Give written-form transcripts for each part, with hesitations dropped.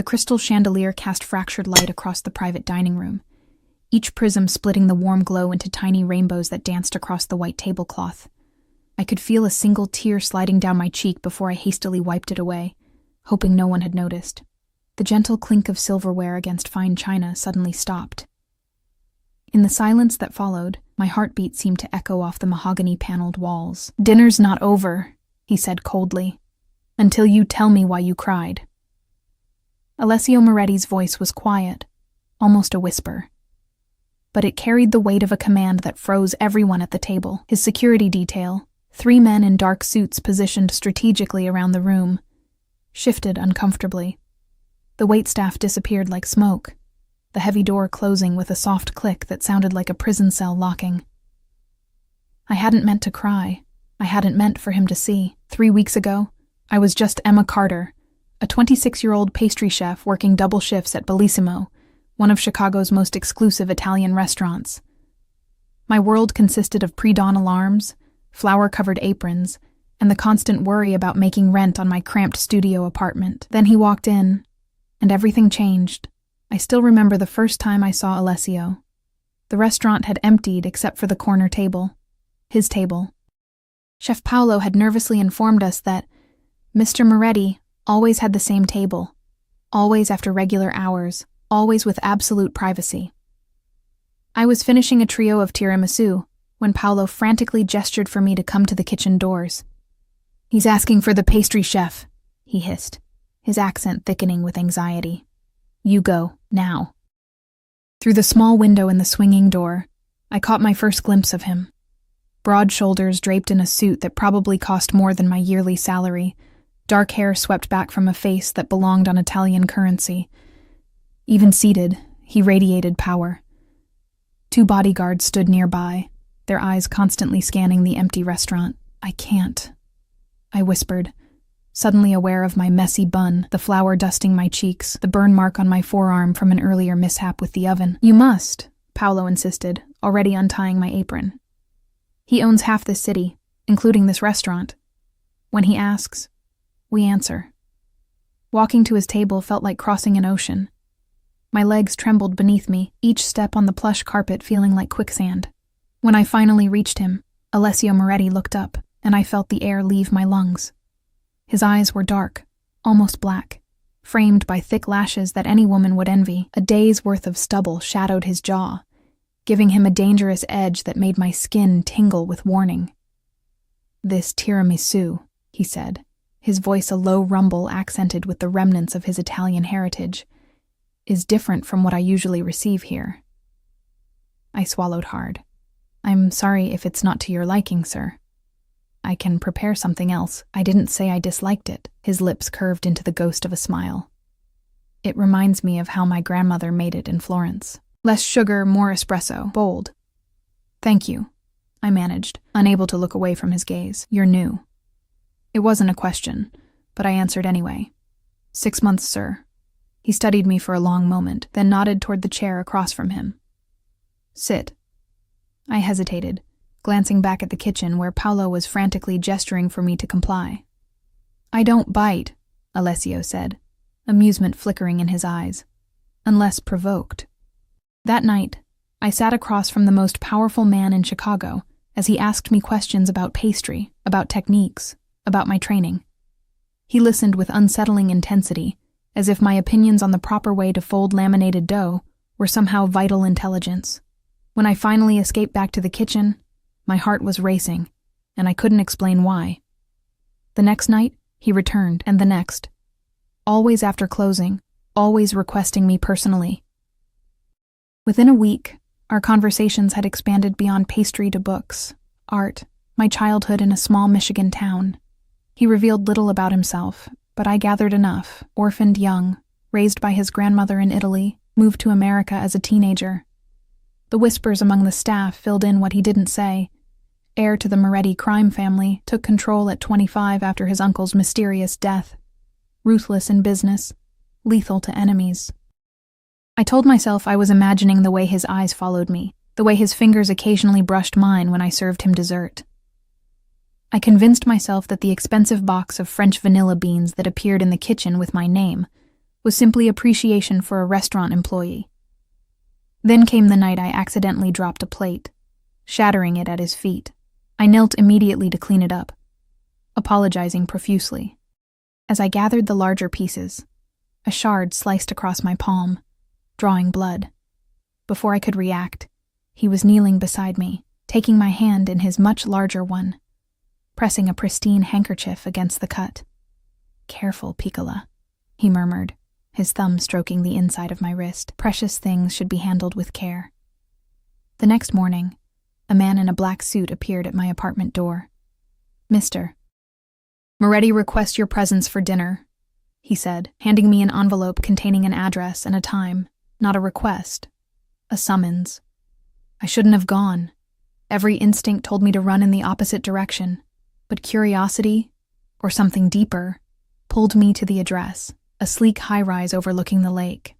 The crystal chandelier cast fractured light across the private dining room, each prism splitting the warm glow into tiny rainbows that danced across the white tablecloth. I could feel a single tear sliding down my cheek before I hastily wiped it away, hoping no one had noticed. The gentle clink of silverware against fine china suddenly stopped. In the silence that followed, my heartbeat seemed to echo off the mahogany-paneled walls. "Dinner's not over," he said coldly, "until you tell me why you cried." Alessio Moretti's voice was quiet, almost a whisper, but it carried the weight of a command that froze everyone at the table. His security detail, 3 men in dark suits positioned strategically around the room, shifted uncomfortably. The waitstaff disappeared like smoke, the heavy door closing with a soft click that sounded like a prison cell locking. I hadn't meant to cry. I hadn't meant for him to see. 3 weeks ago, I was just Emma Carter, a 26-year-old pastry chef working double shifts at Bellissimo, one of Chicago's most exclusive Italian restaurants. My world consisted of pre-dawn alarms, flour-covered aprons, and the constant worry about making rent on my cramped studio apartment. Then he walked in, and everything changed. I still remember the first time I saw Alessio. The restaurant had emptied except for the corner table, his table. Chef Paolo had nervously informed us that Mr. Moretti always had the same table, always after regular hours, always with absolute privacy. I was finishing a trio of tiramisu when Paolo frantically gestured for me to come to the kitchen doors. "He's asking for the pastry chef," he hissed, his accent thickening with anxiety. "You go, now." Through the small window in the swinging door, I caught my first glimpse of him. Broad shoulders draped in a suit that probably cost more than my yearly salary, dark hair swept back from a face that belonged on Italian currency. Even seated, he radiated power. 2 bodyguards stood nearby, their eyes constantly scanning the empty restaurant. "I can't," I whispered, suddenly aware of my messy bun, the flour dusting my cheeks, the burn mark on my forearm from an earlier mishap with the oven. "You must," Paolo insisted, already untying my apron. "He owns half this city, including this restaurant. When he asks, we answer." Walking to his table felt like crossing an ocean. My legs trembled beneath me, each step on the plush carpet feeling like quicksand. When I finally reached him, Alessio Moretti looked up, and I felt the air leave my lungs. His eyes were dark, almost black, framed by thick lashes that any woman would envy. A day's worth of stubble shadowed his jaw, giving him a dangerous edge that made my skin tingle with warning. "This tiramisu," he said, his voice a low rumble accented with the remnants of his Italian heritage, "is different from what I usually receive here." I swallowed hard. "I'm sorry if it's not to your liking, sir. I can prepare something else." I didn't say I disliked it. His lips curved into the ghost of a smile. "It reminds me of how my grandmother made it in Florence. Less sugar, more espresso, bold." "Thank you," I managed, unable to look away from his gaze. "You're new." It wasn't a question, but I answered anyway. 6 months, sir." He studied me for a long moment, then nodded toward the chair across from him. "Sit." I hesitated, glancing back at the kitchen where Paolo was frantically gesturing for me to comply. "I don't bite," Alessio said, amusement flickering in his eyes, "unless provoked." That night, I sat across from the most powerful man in Chicago as he asked me questions about pastry, about techniques, about my training. He listened with unsettling intensity, as if my opinions on the proper way to fold laminated dough were somehow vital intelligence. When I finally escaped back to the kitchen, my heart was racing, and I couldn't explain why. The next night, he returned, and the next. Always after closing, always requesting me personally. Within a week, our conversations had expanded beyond pastry to books, art, my childhood in a small Michigan town. He revealed little about himself, but I gathered enough. Orphaned young, raised by his grandmother in Italy, moved to America as a teenager. The whispers among the staff filled in what he didn't say. Heir to the Moretti crime family, took control at 25 after his uncle's mysterious death. Ruthless in business, lethal to enemies. I told myself I was imagining the way his eyes followed me, the way his fingers occasionally brushed mine when I served him dessert. I convinced myself that the expensive box of French vanilla beans that appeared in the kitchen with my name was simply appreciation for a restaurant employee. Then came the night I accidentally dropped a plate, shattering it at his feet. I knelt immediately to clean it up, apologizing profusely. As I gathered the larger pieces, a shard sliced across my palm, drawing blood. Before I could react, he was kneeling beside me, taking my hand in his much larger one, pressing a pristine handkerchief against the cut. "Careful, Piccola," he murmured, his thumb stroking the inside of my wrist. "Precious things should be handled with care." The next morning, a man in a black suit appeared at my apartment door. "Mr. Moretti requests your presence for dinner," he said, handing me an envelope containing an address and a time. Not a request, a summons. I shouldn't have gone. Every instinct told me to run in the opposite direction, but curiosity, or something deeper, pulled me to the address, a sleek high-rise overlooking the lake.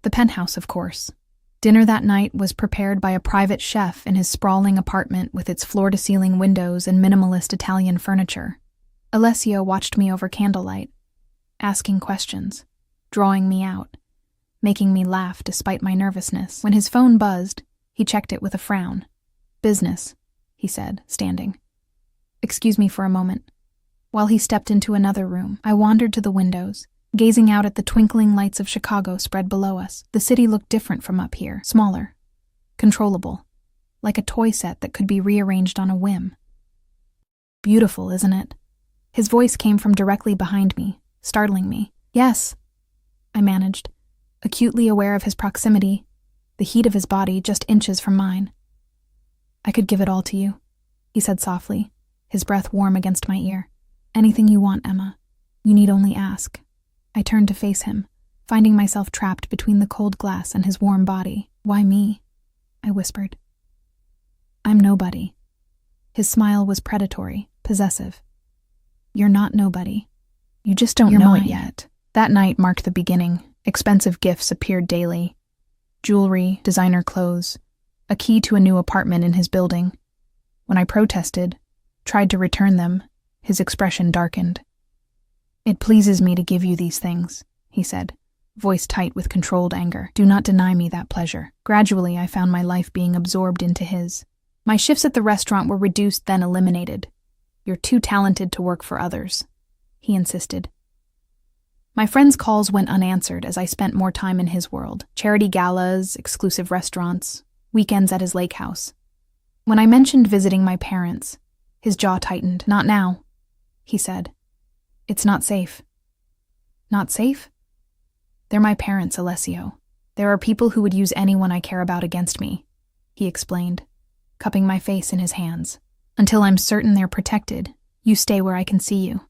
The penthouse, of course. Dinner that night was prepared by a private chef in his sprawling apartment with its floor-to-ceiling windows and minimalist Italian furniture. Alessio watched me over candlelight, asking questions, drawing me out, making me laugh despite my nervousness. When his phone buzzed, he checked it with a frown. "Business," he said, standing. "Excuse me for a moment." While he stepped into another room, I wandered to the windows, gazing out at the twinkling lights of Chicago spread below us. The city looked different from up here, smaller, controllable, like a toy set that could be rearranged on a whim. "Beautiful, isn't it?" His voice came from directly behind me, startling me. "Yes," I managed, acutely aware of his proximity, the heat of his body just inches from mine. "I could give it all to you," he said softly, his breath warm against my ear. "Anything you want, Emma. You need only ask." I turned to face him, finding myself trapped between the cold glass and his warm body. "Why me?" I whispered. "I'm nobody." His smile was predatory, possessive. "You're not nobody. You just don't know it yet." That night marked the beginning. Expensive gifts appeared daily. Jewelry, designer clothes, a key to a new apartment in his building. When I protested, tried to return them, his expression darkened. "It pleases me to give you these things," he said, voice tight with controlled anger. "Do not deny me that pleasure." Gradually, I found my life being absorbed into his. My shifts at the restaurant were reduced, then eliminated. "You're too talented to work for others," he insisted. My friends' calls went unanswered as I spent more time in his world. Charity galas, exclusive restaurants, weekends at his lake house. When I mentioned visiting my parents, his jaw tightened. "Not now," he said. "It's not safe." "Not safe?" "They're my parents, Alessio. There are people who would use anyone I care about against me," he explained, cupping my face in his hands. "Until I'm certain they're protected, you stay where I can see you."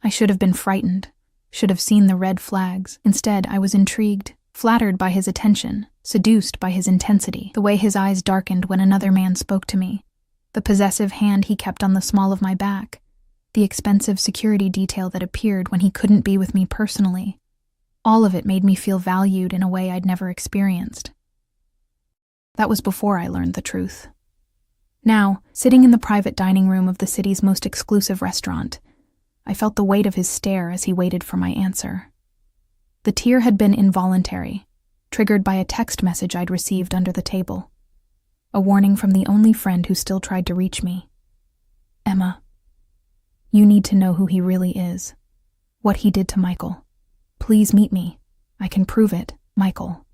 I should have been frightened, should have seen the red flags. Instead, I was intrigued, flattered by his attention, seduced by his intensity, the way his eyes darkened when another man spoke to me, the possessive hand he kept on the small of my back, the expensive security detail that appeared when he couldn't be with me personally. All of it made me feel valued in a way I'd never experienced. That was before I learned the truth. Now, sitting in the private dining room of the city's most exclusive restaurant, I felt the weight of his stare as he waited for my answer. The tear had been involuntary, triggered by a text message I'd received under the table. A warning from the only friend who still tried to reach me. "Emma, you need to know who he really is. What he did to Michael. Please meet me. I can prove it, Michael."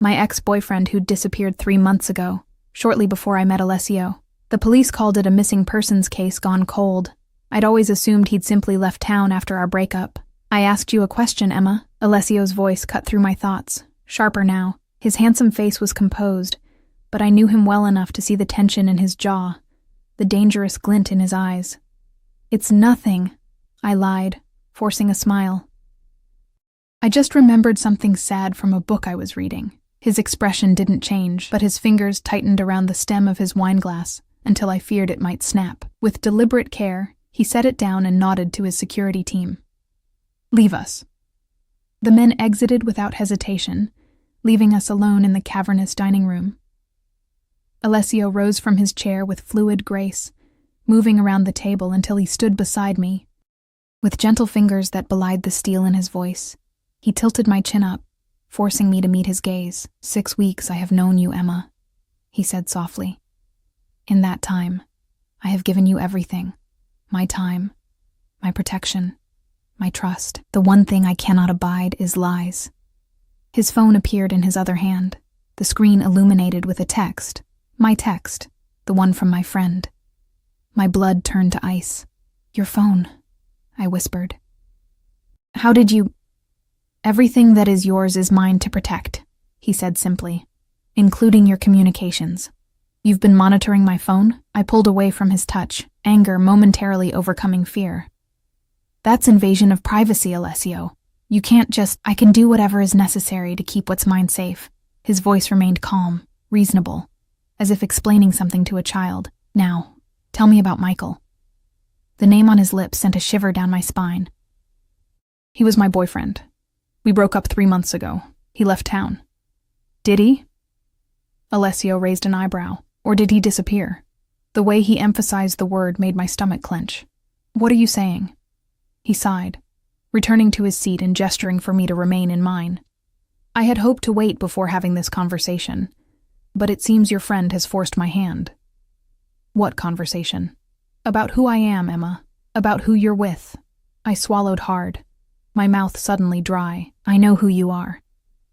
My ex-boyfriend who'd disappeared 3 months ago, shortly before I met Alessio. The police called it a missing persons case gone cold. I'd always assumed he'd simply left town after our breakup. "I asked you a question, Emma." Alessio's voice cut through my thoughts, sharper now. His handsome face was composed, but I knew him well enough to see the tension in his jaw, the dangerous glint in his eyes. "It's nothing," I lied, forcing a smile. "I just remembered something sad from a book I was reading." His expression didn't change, but his fingers tightened around the stem of his wineglass until I feared it might snap. With deliberate care, he set it down and nodded to his security team. "Leave us." The men exited without hesitation, leaving us alone in the cavernous dining room. Alessio rose from his chair with fluid grace, moving around the table until he stood beside me, With gentle fingers that belied the steel in his voice, he tilted my chin up, forcing me to meet his gaze. 6 weeks I have known you, Emma, he said softly. In that time, I have given you everything. My time, my protection, my trust. The one thing I cannot abide is lies. His phone appeared in his other hand, the screen illuminated with a text. My text, the one from my friend. My blood turned to ice. Your phone, I whispered. How did you... Everything that is yours is mine to protect, he said simply, including your communications. You've been monitoring my phone? I pulled away from his touch, anger momentarily overcoming fear. That's invasion of privacy, Alessio. You can't just... I can do whatever is necessary to keep what's mine safe. His voice remained calm, reasonable, as if explaining something to a child. Now, tell me about Michael. The name on his lips sent a shiver down my spine. He was my boyfriend. We broke up 3 months ago. He left town. Did he? Alessio raised an eyebrow. Or did he disappear? The way he emphasized the word made my stomach clench. What are you saying? He sighed, returning to his seat and gesturing for me to remain in mine. I had hoped to wait before having this conversation, but it seems your friend has forced my hand. What conversation? About who I am, Emma. About who you're with. I swallowed hard, my mouth suddenly dry. I know who you are.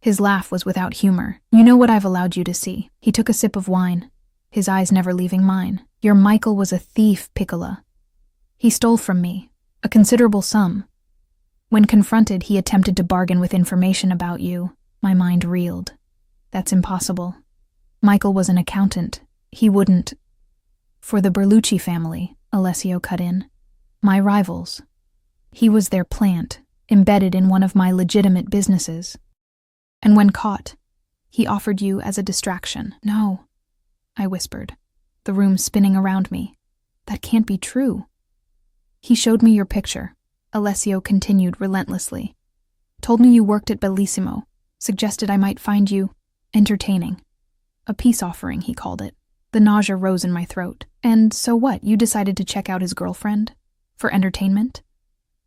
His laugh was without humor. You know what I've allowed you to see. He took a sip of wine, his eyes never leaving mine. Your Michael was a thief, Piccola. He stole from me, a considerable sum. When confronted, he attempted to bargain with information about you. My mind reeled. That's impossible. Michael was an accountant. He wouldn't... For the Berlucci family, Alessio cut in. My rivals. He was their plant, embedded in one of my legitimate businesses. And when caught, he offered you as a distraction. No, I whispered, the room spinning around me. That can't be true. He showed me your picture, Alessio continued relentlessly. Told me you worked at Bellissimo, suggested I might find you entertaining. A peace offering, he called it. The nausea rose in my throat. And so what, you decided to check out his girlfriend? For entertainment?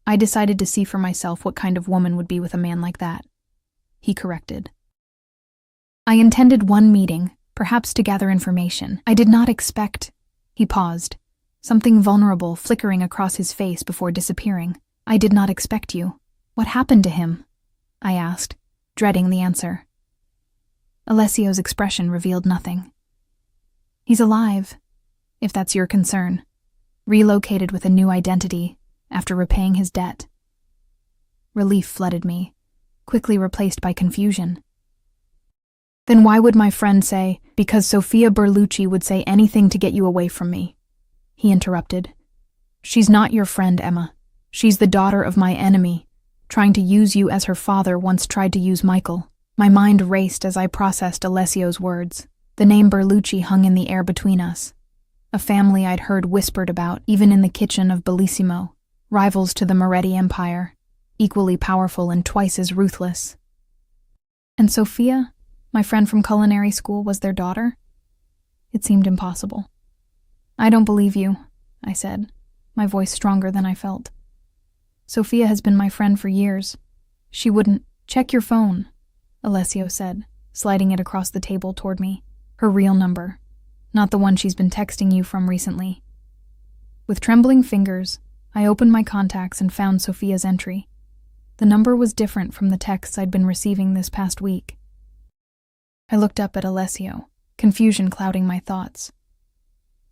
I decided to see for myself what kind of woman would be with a man like that. He corrected. I intended one meeting, perhaps to gather information. I did not expect... He paused, something vulnerable flickering across his face before disappearing. I did not expect you. What happened to him? I asked, dreading the answer. Alessio's expression revealed nothing. He's alive, if that's your concern. Relocated with a new identity after repaying his debt. Relief flooded me, quickly replaced by confusion. Then why would my friend say, because Sofia Berlucci would say anything to get you away from me? He interrupted. She's not your friend, Emma. She's the daughter of my enemy, trying to use you as her father once tried to use Michael. My mind raced as I processed Alessio's words. The name Berlucci hung in the air between us. A family I'd heard whispered about, even in the kitchen of Bellissimo. Rivals to the Moretti Empire, equally powerful and twice as ruthless. And Sofia, my friend from culinary school, was their daughter? It seemed impossible. I don't believe you, I said, my voice stronger than I felt. Sofia has been my friend for years. She wouldn't... Check your phone, Alessio said, sliding it across the table toward me. Her real number, not the one she's been texting you from recently. With trembling fingers, I opened my contacts and found Sofia's entry. The number was different from the texts I'd been receiving this past week. I looked up at Alessio, confusion clouding my thoughts.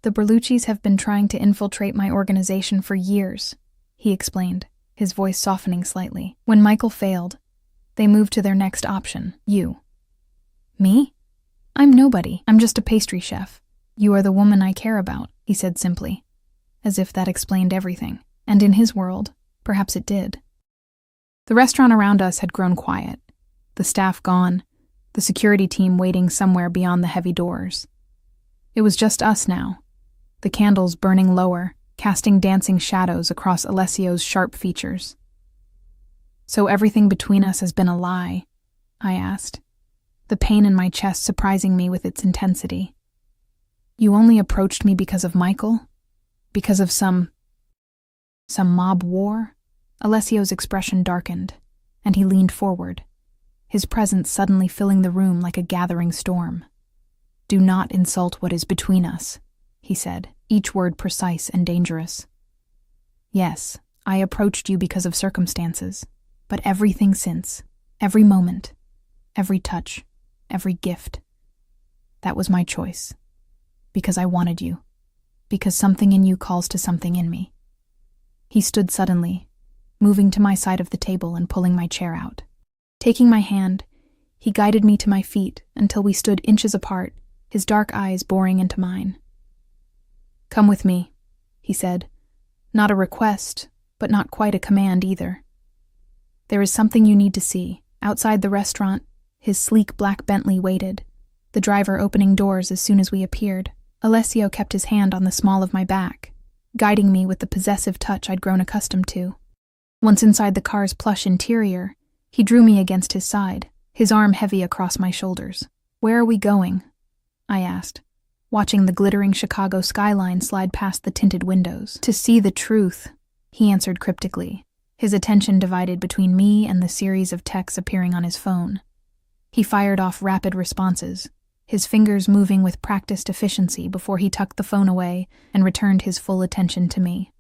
The Berluccis have been trying to infiltrate my organization for years, he explained, his voice softening slightly. When Michael failed, they moved to their next option, you. Me? I'm nobody. I'm just a pastry chef. You are the woman I care about, he said simply, as if that explained everything. And in his world, perhaps it did. The restaurant around us had grown quiet, the staff gone, the security team waiting somewhere beyond the heavy doors. It was just us now, the candles burning lower, casting dancing shadows across Alessio's sharp features. So everything between us has been a lie? I asked, the pain in my chest surprising me with its intensity. You only approached me because of Michael? Because of some mob war? Alessio's expression darkened, and he leaned forward, his presence suddenly filling the room like a gathering storm. "Do not insult what is between us," he said, each word precise and dangerous. "Yes, I approached you because of circumstances, but everything since, every moment, every touch, every gift, that was my choice. Because I wanted you. Because something in you calls to something in me." He stood suddenly, moving to my side of the table and pulling my chair out. Taking my hand, he guided me to my feet until we stood inches apart, his dark eyes boring into mine. "Come with me," he said. Not a request, but not quite a command either. "There is something you need to see." Outside the restaurant, his sleek black Bentley waited, the driver opening doors as soon as we appeared. Alessio kept his hand on the small of my back, guiding me with the possessive touch I'd grown accustomed to. Once inside the car's plush interior, he drew me against his side, his arm heavy across my shoulders. "Where are we going?" I asked, watching the glittering Chicago skyline slide past the tinted windows. "To see the truth," he answered cryptically, his attention divided between me and the series of texts appearing on his phone. He fired off rapid responses, his fingers moving with practiced efficiency before he tucked the phone away and returned his full attention to me.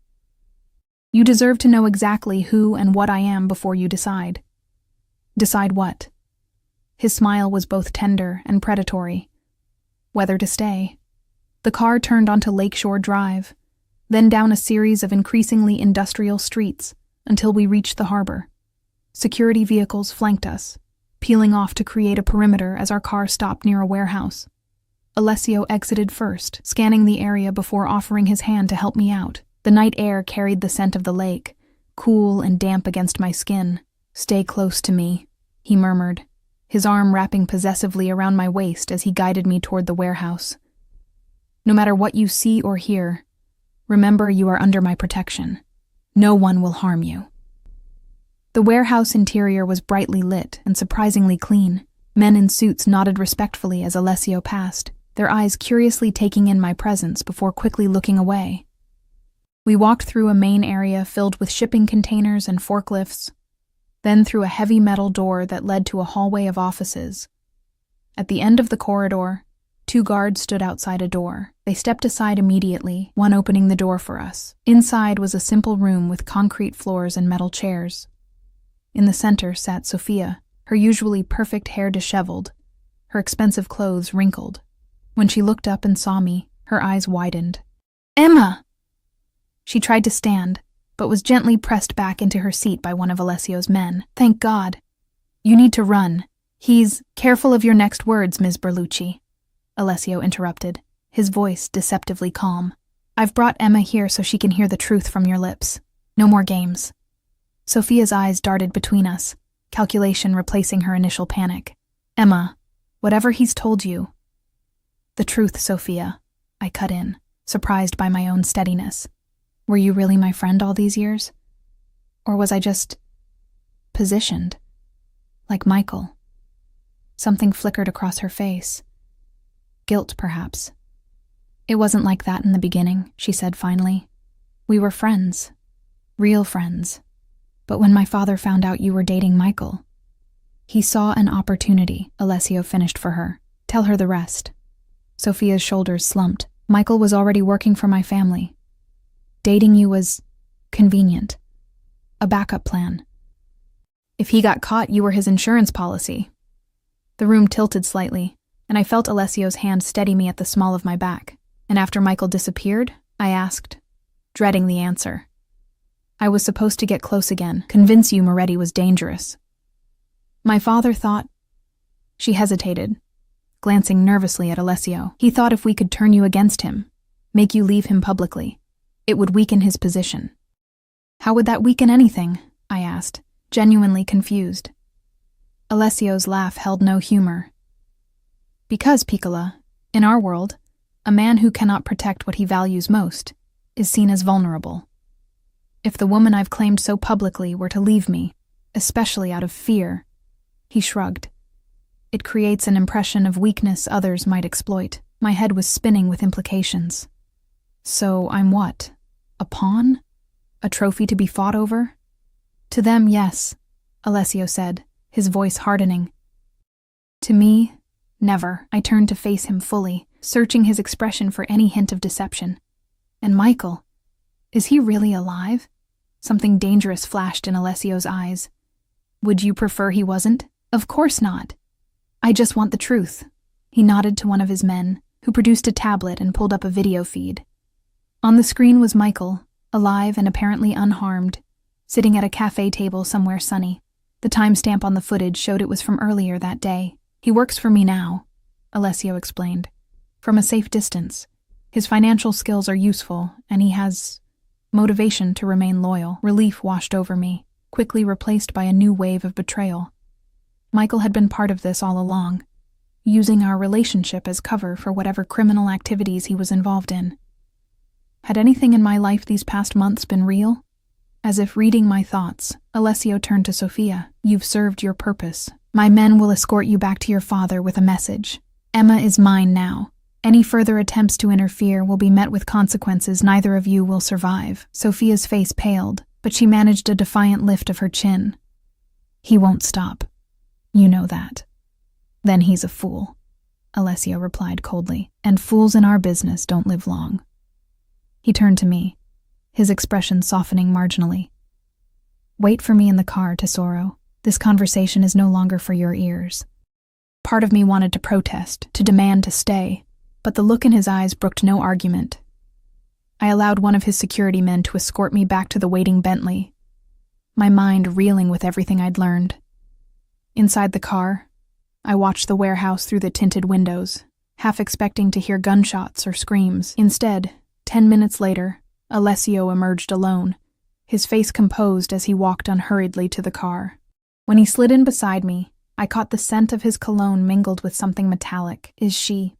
"You deserve to know exactly who and what I am before you decide." "Decide what?" His smile was both tender and predatory. "Whether to stay." The car turned onto Lakeshore Drive, then down a series of increasingly industrial streets until we reached the harbor. Security vehicles flanked us, peeling off to create a perimeter as our car stopped near a warehouse. Alessio exited first, scanning the area before offering his hand to help me out. The night air carried the scent of the lake, cool and damp against my skin. "Stay close to me," he murmured, his arm wrapping possessively around my waist as he guided me toward the warehouse. "No matter what you see or hear, remember you are under my protection. No one will harm you." The warehouse interior was brightly lit and surprisingly clean. Men in suits nodded respectfully as Alessio passed, their eyes curiously taking in my presence before quickly looking away. We walked through a main area filled with shipping containers and forklifts, then through a heavy metal door that led to a hallway of offices. At the end of the corridor, 2 guards stood outside a door. They stepped aside immediately, one opening the door for us. Inside was a simple room with concrete floors and metal chairs. In the center sat Sophia, her usually perfect hair disheveled, her expensive clothes wrinkled. When she looked up and saw me, her eyes widened. "Emma!" She tried to stand, but was gently pressed back into her seat by one of Alessio's men. "Thank God. You need to run. He's—" "Careful of your next words, Ms. Berlucci," Alessio interrupted, his voice deceptively calm. "I've brought Emma here so she can hear the truth from your lips. No more games." Sophia's eyes darted between us, calculation replacing her initial panic. "Emma, whatever he's told you—" "The truth, Sophia," I cut in, surprised by my own steadiness. "Were you really my friend all these years? Or was I just positioned? Like Michael?" Something flickered across her face. Guilt, perhaps. "It wasn't like that in the beginning," she said finally. "We were friends. Real friends. But when my father found out you were dating Michael—" "He saw an opportunity," Alessio finished for her. "Tell her the rest." Sophia's shoulders slumped. "Michael was already working for my family. Dating you was convenient. A backup plan. If he got caught, you were his insurance policy." The room tilted slightly, and I felt Alessio's hand steady me at the small of my back. "And after Michael disappeared?" I asked, dreading the answer. "I was supposed to get close again, convince you Moretti was dangerous. My father thought—" She hesitated, glancing nervously at Alessio. "He thought if we could turn you against him, make you leave him publicly, it would weaken his position." "How would that weaken anything?" I asked, genuinely confused. Alessio's laugh held no humor. "Because, Piccola, in our world, a man who cannot protect what he values most is seen as vulnerable. If the woman I've claimed so publicly were to leave me, especially out of fear—" He shrugged. "It creates an impression of weakness others might exploit." My head was spinning with implications. "So I'm what? A pawn? A trophy to be fought over?" To them, yes, Alessio said, his voice hardening. To me, never. I turned to face him fully, searching his expression for any hint of deception. And Michael, is he really alive? Something dangerous flashed in Alessio's eyes. Would you prefer he wasn't? Of course not. I just want the truth. He nodded to one of his men, who produced a tablet and pulled up a video feed. On the screen was Michael, alive and apparently unharmed, sitting at a cafe table somewhere sunny. The timestamp on the footage showed it was from earlier that day. He works for me now, Alessio explained. From a safe distance. His financial skills are useful, and he has motivation to remain loyal. Relief washed over me, quickly replaced by a new wave of betrayal. Michael had been part of this all along, using our relationship as cover for whatever criminal activities he was involved in. Had anything in my life these past months been real? As if reading my thoughts, Alessio turned to Sophia. You've served your purpose. My men will escort you back to your father with a message. Emma is mine now. Any further attempts to interfere will be met with consequences neither of you will survive. Sophia's face paled, but she managed a defiant lift of her chin. He won't stop. You know that. Then he's a fool, Alessio replied coldly, and fools in our business don't live long. He turned to me, his expression softening marginally. Wait for me in the car, Tesoro. This conversation is no longer for your ears. Part of me wanted to protest, to demand to stay, but the look in his eyes brooked no argument. I allowed one of his security men to escort me back to the waiting Bentley, my mind reeling with everything I'd learned. Inside the car, I watched the warehouse through the tinted windows, half expecting to hear gunshots or screams. Instead, 10 minutes later, Alessio emerged alone, his face composed as he walked unhurriedly to the car. When he slid in beside me, I caught the scent of his cologne mingled with something metallic. Is she?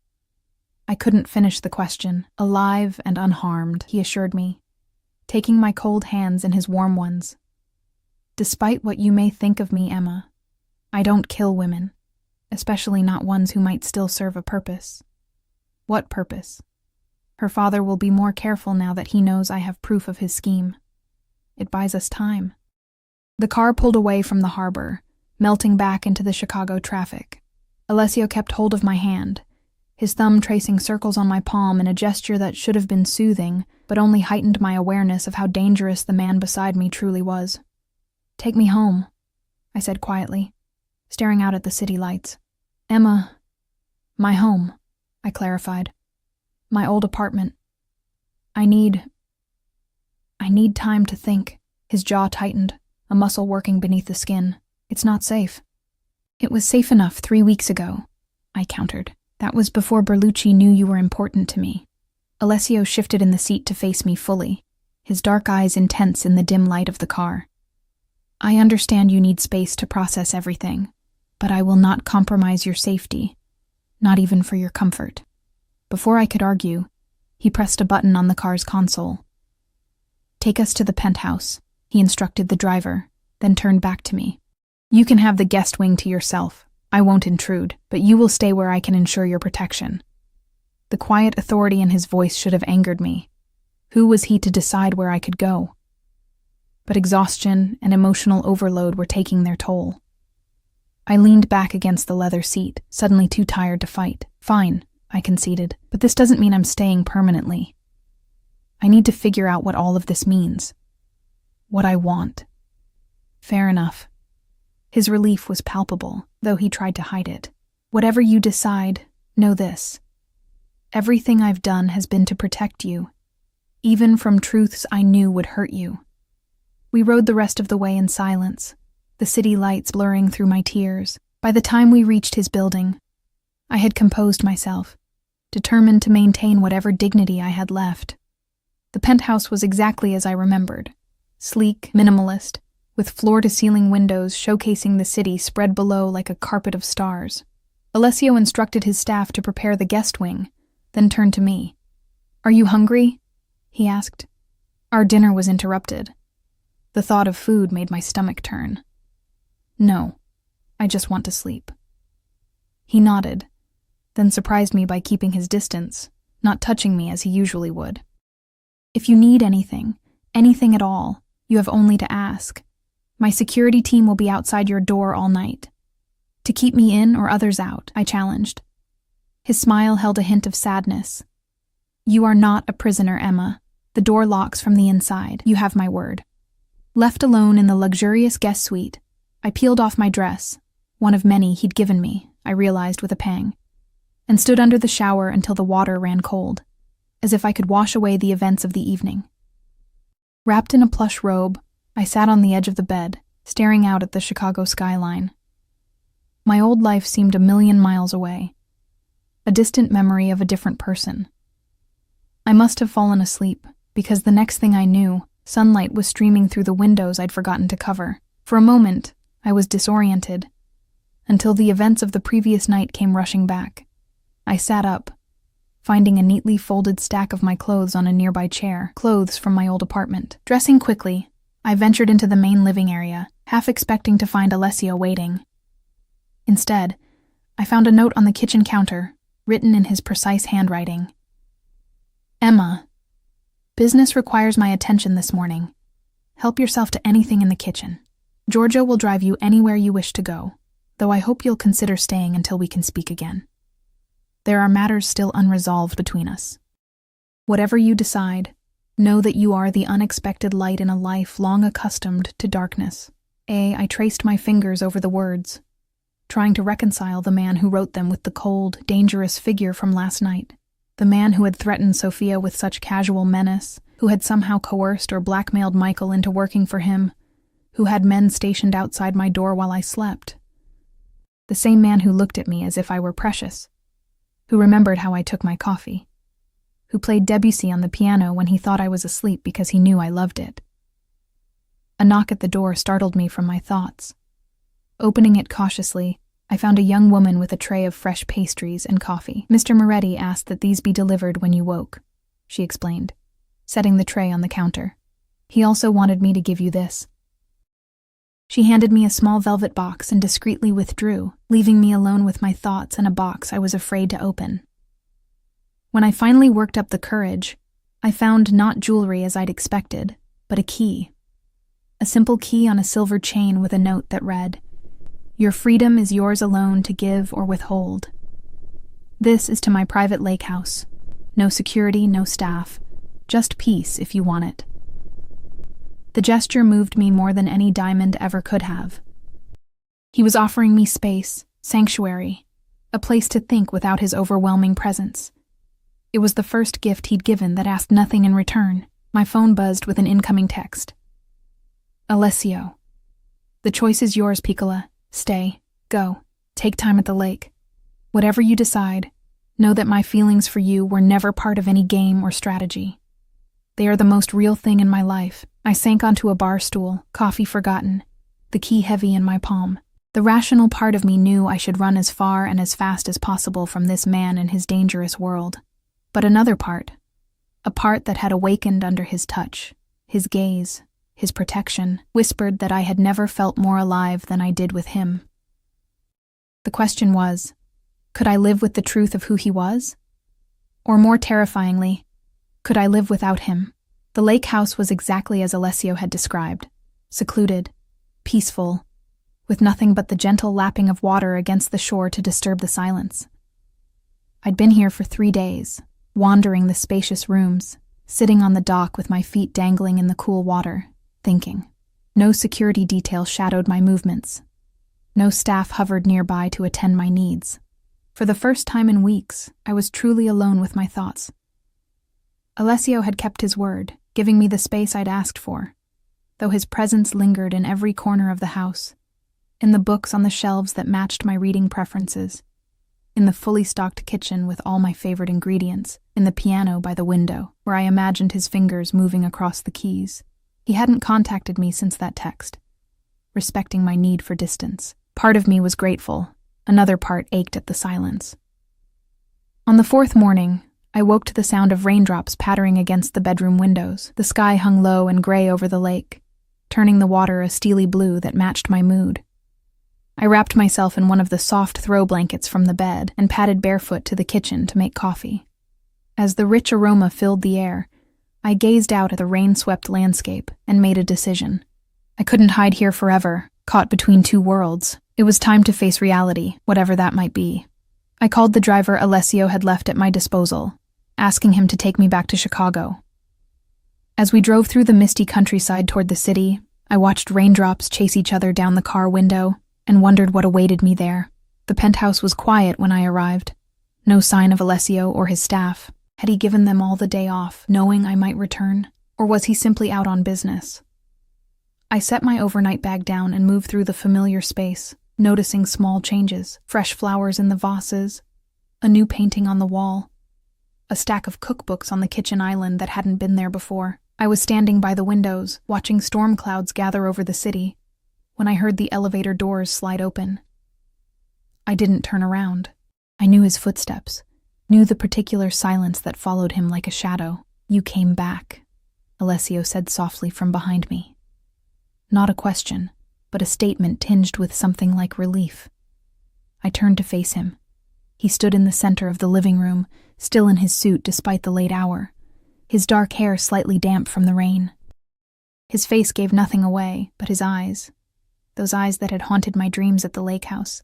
I couldn't finish the question. Alive and unharmed, he assured me, taking my cold hands in his warm ones. Despite what you may think of me, Emma, I don't kill women, especially not ones who might still serve a purpose. What purpose? Her father will be more careful now that he knows I have proof of his scheme. It buys us time. The car pulled away from the harbor, melting back into the Chicago traffic. Alessio kept hold of my hand, his thumb tracing circles on my palm in a gesture that should have been soothing, but only heightened my awareness of how dangerous the man beside me truly was. Take me home, I said quietly, staring out at the city lights. Emma, my home, I clarified. My old apartment. I need time to think. His jaw tightened, a muscle working beneath the skin. It's not safe. It was safe enough 3 weeks ago, I countered. That was before Berlucci knew you were important to me. Alessio shifted in the seat to face me fully, his dark eyes intense in the dim light of the car. I understand you need space to process everything, but I will not compromise your safety, not even for your comfort. Before I could argue, he pressed a button on the car's console. Take us to the penthouse, he instructed the driver, then turned back to me. You can have the guest wing to yourself. I won't intrude, but you will stay where I can ensure your protection. The quiet authority in his voice should have angered me. Who was he to decide where I could go? But exhaustion and emotional overload were taking their toll. I leaned back against the leather seat, suddenly too tired to fight. Fine, I conceded, but this doesn't mean I'm staying permanently. I need to figure out what all of this means. What I want. Fair enough. His relief was palpable, though he tried to hide it. Whatever you decide, know this. Everything I've done has been to protect you, even from truths I knew would hurt you. We rode the rest of the way in silence, the city lights blurring through my tears. By the time we reached his building, I had composed myself, determined to maintain whatever dignity I had left. The penthouse was exactly as I remembered, sleek, minimalist, with floor-to-ceiling windows showcasing the city spread below like a carpet of stars. Alessio instructed his staff to prepare the guest wing, then turned to me. Are you hungry? He asked. Our dinner was interrupted. The thought of food made my stomach turn. No, I just want to sleep. He nodded, then surprised me by keeping his distance, not touching me as he usually would. If you need anything at all, you have only to ask. My security team will be outside your door all night. To keep me in or others out, I challenged. His smile held a hint of sadness. You are not a prisoner, Emma. The door locks from the inside. You have my word. Left alone in the luxurious guest suite, I peeled off my dress, one of many he'd given me, I realized with a pang, and stood under the shower until the water ran cold, as if I could wash away the events of the evening. Wrapped in a plush robe, I sat on the edge of the bed, staring out at the Chicago skyline. My old life seemed a million miles away, a distant memory of a different person. I must have fallen asleep, because the next thing I knew, sunlight was streaming through the windows I'd forgotten to cover. For a moment, I was disoriented, until the events of the previous night came rushing back. I sat up, finding a neatly folded stack of my clothes on a nearby chair, clothes from my old apartment. Dressing quickly, I ventured into the main living area, half expecting to find Alessio waiting. Instead, I found a note on the kitchen counter, written in his precise handwriting. Emma, business requires my attention this morning. Help yourself to anything in the kitchen. Giorgio will drive you anywhere you wish to go, though I hope you'll consider staying until we can speak again. There are matters still unresolved between us. Whatever you decide, know that you are the unexpected light in a life long accustomed to darkness. I traced my fingers over the words, trying to reconcile the man who wrote them with the cold, dangerous figure from last night. The man who had threatened Sophia with such casual menace, who had somehow coerced or blackmailed Michael into working for him, who had men stationed outside my door while I slept. The same man who looked at me as if I were precious, who remembered how I took my coffee, who played Debussy on the piano when he thought I was asleep because he knew I loved it. A knock at the door startled me from my thoughts. Opening it cautiously, I found a young woman with a tray of fresh pastries and coffee. Mr. Moretti asked that these be delivered when you woke, she explained, setting the tray on the counter. He also wanted me to give you this. She handed me a small velvet box and discreetly withdrew, leaving me alone with my thoughts and a box I was afraid to open. When I finally worked up the courage, I found not jewelry as I'd expected, but a key. A simple key on a silver chain with a note that read, Your freedom is yours alone to give or withhold. This is to my private lake house. No security, no staff. Just peace if you want it. The gesture moved me more than any diamond ever could have. He was offering me space, sanctuary, a place to think without his overwhelming presence. It was the first gift he'd given that asked nothing in return. My phone buzzed with an incoming text. Alessio. The choice is yours, Piccola. Stay. Go. Take time at the lake. Whatever you decide, know that my feelings for you were never part of any game or strategy. They are the most real thing in my life. I sank onto a bar stool, coffee forgotten, the key heavy in my palm. The rational part of me knew I should run as far and as fast as possible from this man and his dangerous world. But another part, a part that had awakened under his touch, his gaze, his protection, whispered that I had never felt more alive than I did with him. The question was, could I live with the truth of who he was? Or more terrifyingly, could I live without him? The lake house was exactly as Alessio had described, secluded, peaceful, with nothing but the gentle lapping of water against the shore to disturb the silence. I'd been here for 3 days, wandering the spacious rooms, sitting on the dock with my feet dangling in the cool water, thinking. No security detail shadowed my movements. No staff hovered nearby to attend my needs. For the first time in weeks, I was truly alone with my thoughts. Alessio had kept his word, giving me the space I'd asked for, though his presence lingered in every corner of the house, in the books on the shelves that matched my reading preferences, in the fully stocked kitchen with all my favorite ingredients, in the piano by the window, where I imagined his fingers moving across the keys. He hadn't contacted me since that text, respecting my need for distance. Part of me was grateful, another part ached at the silence. On the 4th morning, I woke to the sound of raindrops pattering against the bedroom windows. The sky hung low and gray over the lake, turning the water a steely blue that matched my mood. I wrapped myself in one of the soft throw blankets from the bed and padded barefoot to the kitchen to make coffee. As the rich aroma filled the air, I gazed out at the rain-swept landscape and made a decision. I couldn't hide here forever, caught between two worlds. It was time to face reality, whatever that might be. I called the driver Alessio had left at my disposal, asking him to take me back to Chicago. As we drove through the misty countryside toward the city, I watched raindrops chase each other down the car window and wondered what awaited me there. The penthouse was quiet when I arrived. No sign of Alessio or his staff. Had he given them all the day off, knowing I might return? Or was he simply out on business? I set my overnight bag down and moved through the familiar space, noticing small changes, fresh flowers in the vases, a new painting on the wall, a stack of cookbooks on the kitchen island that hadn't been there before. I was standing by the windows, watching storm clouds gather over the city, when I heard the elevator doors slide open. I didn't turn around. I knew his footsteps, knew the particular silence that followed him like a shadow. "You came back," Alessio said softly from behind me. Not a question, but a statement tinged with something like relief. I turned to face him. He stood in the center of the living room, still in his suit despite the late hour, his dark hair slightly damp from the rain. His face gave nothing away, but his eyes, those eyes that had haunted my dreams at the lake house,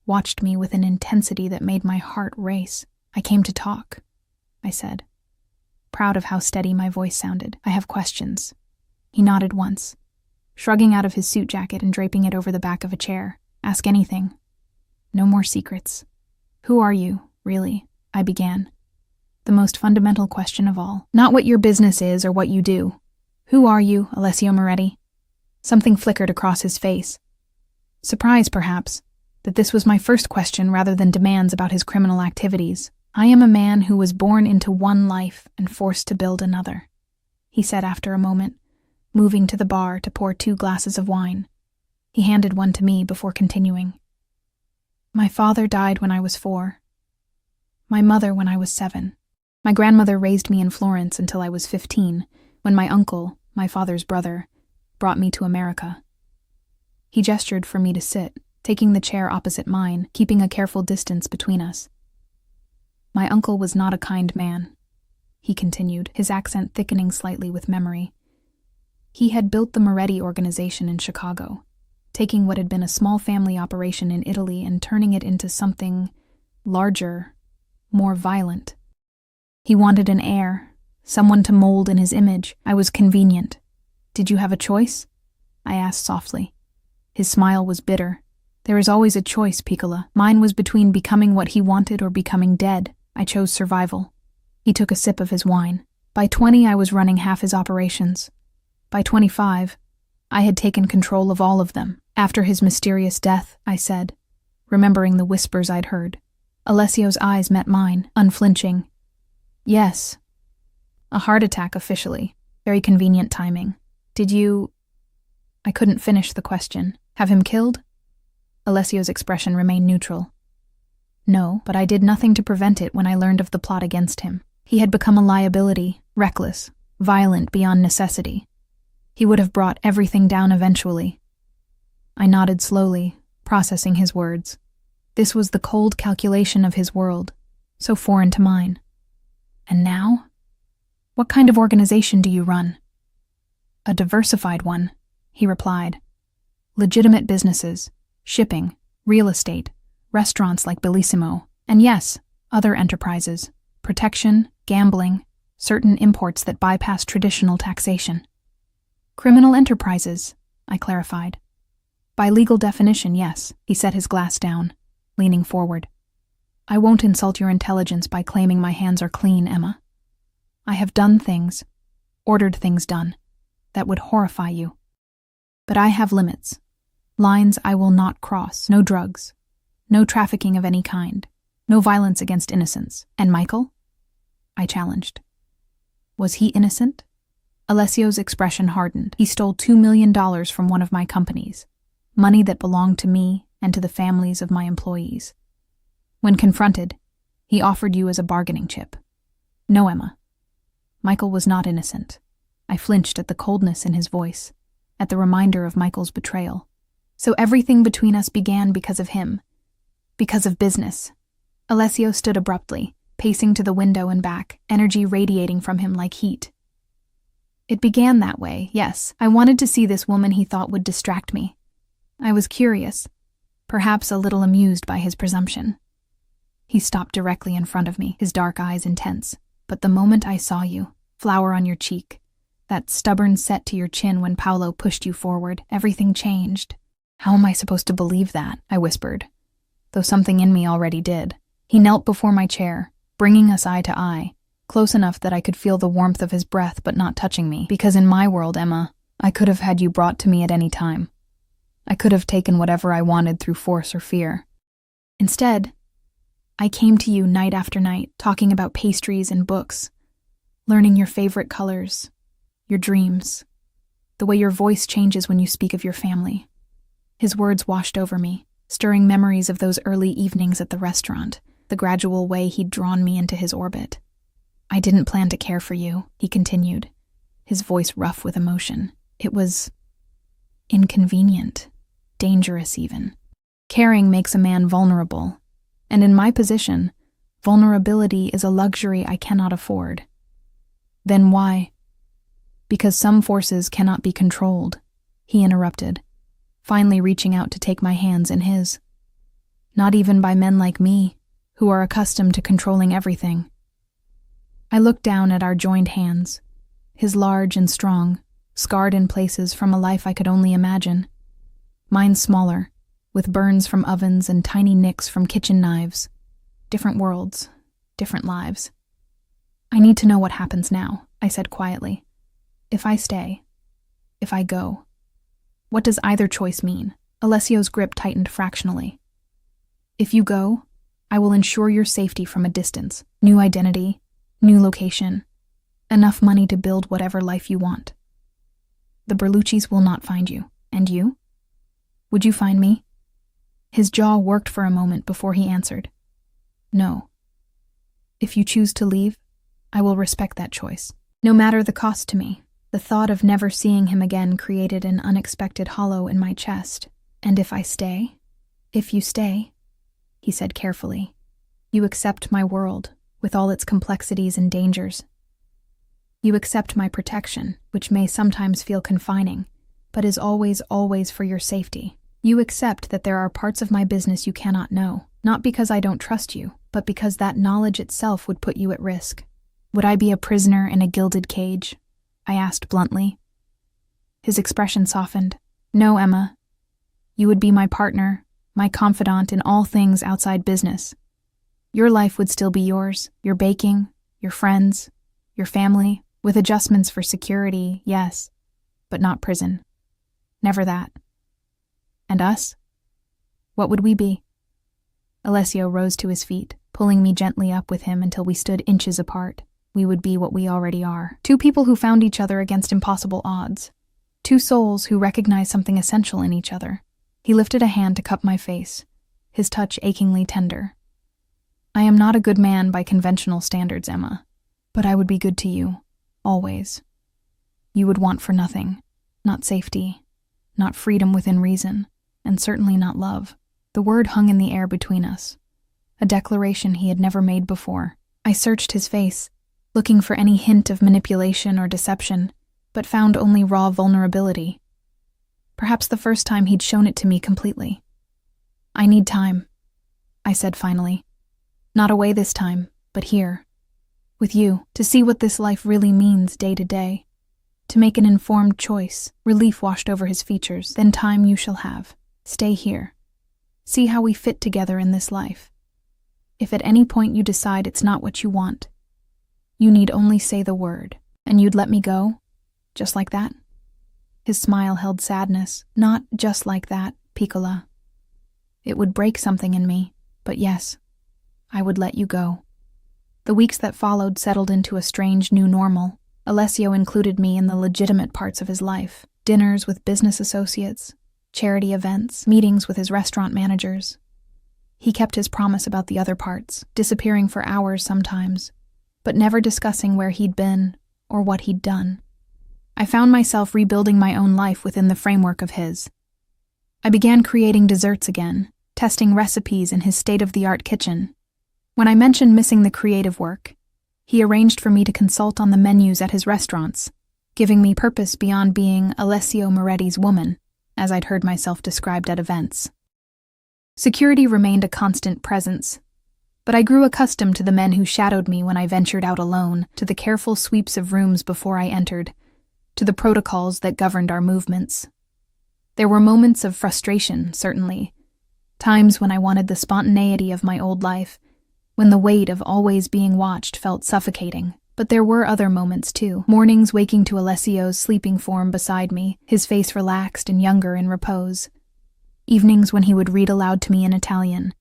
watched me with an intensity that made my heart race. "I came to talk," I said, proud of how steady my voice sounded. "I have questions." He nodded once, shrugging out of his suit jacket and draping it over the back of a chair. "Ask anything. No more secrets." "Who are you, really?" I began. The most fundamental question of all. "Not what your business is or what you do. Who are you, Alessio Moretti?" Something flickered across his face. Surprise, perhaps, that this was my first question rather than demands about his criminal activities. "I am a man who was born into one life and forced to build another," he said after a moment, moving to the bar to pour 2 glasses of wine. He handed one to me before continuing. "My father died when I was 4. My mother when I was 7. My grandmother raised me in Florence until I was 15, when my uncle, my father's brother, brought me to America." He gestured for me to sit, taking the chair opposite mine, keeping a careful distance between us. "My uncle was not a kind man," he continued, his accent thickening slightly with memory. "He had built the Moretti organization in Chicago, taking what had been a small family operation in Italy and turning it into something larger, more violent. He wanted an heir, someone to mold in his image. I was convenient. Did you have a choice?" I asked softly. His smile was bitter. "There is always a choice, Piccola. Mine was between becoming what he wanted or becoming dead. I chose survival." He took a sip of his wine. "By 20, I was running half his operations. By 25, I had taken control of all of them. After his mysterious death," I said, remembering the whispers I'd heard. Alessio's eyes met mine, unflinching. "Yes. A heart attack officially. Very convenient timing. Did you—" I couldn't finish the question. "Have him killed?" Alessio's expression remained neutral. "No, but I did nothing to prevent it when I learned of the plot against him. He had become a liability, reckless, violent beyond necessity. He would have brought everything down eventually." I nodded slowly, processing his words. This was the cold calculation of his world, so foreign to mine. "And now? What kind of organization do you run?" "A diversified one," he replied. "Legitimate businesses, shipping, real estate, restaurants like Bellissimo, and yes, other enterprises, protection, gambling, certain imports that bypass traditional taxation." "Criminal enterprises," I clarified. "By legal definition, yes," he set his glass down, leaning forward. "I won't insult your intelligence by claiming my hands are clean, Emma. I have done things, ordered things done, that would horrify you. But I have limits, lines I will not cross. No drugs, no trafficking of any kind, no violence against innocents. And Michael?" I challenged. "Was he innocent?" Alessio's expression hardened. "He stole $2 million from one of my companies, money that belonged to me and to the families of my employees. When confronted, he offered you as a bargaining chip. No, Emma. Michael was not innocent." I flinched at the coldness in his voice, at the reminder of Michael's betrayal. "So everything between us began because of him. Because of business." Alessio stood abruptly, pacing to the window and back, energy radiating from him like heat. It began that way, yes. I wanted to see this woman he thought would distract me. I was curious, perhaps a little amused by his presumption. He stopped directly in front of me, his dark eyes intense. But the moment I saw you, flower on your cheek, that stubborn set to your chin when Paolo pushed you forward, everything changed. How am I supposed to believe that? I whispered, though something in me already did. He knelt before my chair, bringing us eye to eye, close enough that I could feel the warmth of his breath but not touching me. Because in my world, Emma, I could have had you brought to me at any time. I could have taken whatever I wanted through force or fear. Instead, I came to you night after night, talking about pastries and books, learning your favorite colors, your dreams, the way your voice changes when you speak of your family. His words washed over me, stirring memories of those early evenings at the restaurant, the gradual way he'd drawn me into his orbit. I didn't plan to care for you, he continued, his voice rough with emotion. It was inconvenient, dangerous even. Caring makes a man vulnerable. And in my position, vulnerability is a luxury I cannot afford. Then why? Because some forces cannot be controlled, he interrupted, finally reaching out to take my hands in his. Not even by men like me, who are accustomed to controlling everything. I looked down at our joined hands, his large and strong, scarred in places from a life I could only imagine. Mine smaller, with burns from ovens and tiny nicks from kitchen knives. Different worlds, different lives. I need to know what happens now, I said quietly. If I stay, if I go. What does either choice mean? Alessio's grip tightened fractionally. If you go, I will ensure your safety from a distance. New identity, new location, enough money to build whatever life you want. The Berluccis will not find you. And you? Would you find me? His jaw worked for a moment before he answered. No. If you choose to leave, I will respect that choice. No matter the cost to me, the thought of never seeing him again created an unexpected hollow in my chest. And if I stay? If you stay, he said carefully, you accept my world, with all its complexities and dangers. You accept my protection, which may sometimes feel confining, but is always for your safety. You accept that there are parts of my business you cannot know, not because I don't trust you, but because that knowledge itself would put you at risk. Would I be a prisoner in a gilded cage? I asked bluntly. His expression softened. No, Emma. You would be my partner, my confidant in all things outside business. Your life would still be yours, your baking, your friends, your family, with adjustments for security, yes, but not prison. Never that. And us? What would we be? Alessio rose to his feet, pulling me gently up with him until we stood inches apart. We would be what we already are. Two people who found each other against impossible odds. Two souls who recognized something essential in each other. He lifted a hand to cup my face, his touch achingly tender. I am not a good man by conventional standards, Emma, but I would be good to you, always. You would want for nothing, not safety, not freedom within reason, and certainly not love. The word hung in the air between us, a declaration he had never made before. I searched his face, looking for any hint of manipulation or deception, but found only raw vulnerability. Perhaps the first time he'd shown it to me completely. I need time, I said finally. Not away this time, but here, with you, to see what this life really means day to day. To make an informed choice. Relief washed over his features. Then time you shall have. Stay here. See how we fit together in this life. If at any point you decide it's not what you want, you need only say the word, and you'd let me go? Just like that? His smile held sadness. Not just like that, Piccola. It would break something in me, but yes, I would let you go. The weeks that followed settled into a strange new normal. Alessio included me in the legitimate parts of his life. Dinners with business associates, charity events, meetings with his restaurant managers. He kept his promise about the other parts, disappearing for hours sometimes, but never discussing where he'd been or what he'd done. I found myself rebuilding my own life within the framework of his. I began creating desserts again, testing recipes in his state-of-the-art kitchen. When I mentioned missing the creative work, he arranged for me to consult on the menus at his restaurants, giving me purpose beyond being Alessio Moretti's woman, as I'd heard myself described at events. Security remained a constant presence, but I grew accustomed to the men who shadowed me when I ventured out alone, to the careful sweeps of rooms before I entered, to the protocols that governed our movements. There were moments of frustration, certainly, times when I wanted the spontaneity of my old life, when the weight of always being watched felt suffocating. But there were other moments, too. Mornings waking to Alessio's sleeping form beside me, his face relaxed and younger in repose. Evenings when he would read aloud to me in Italian,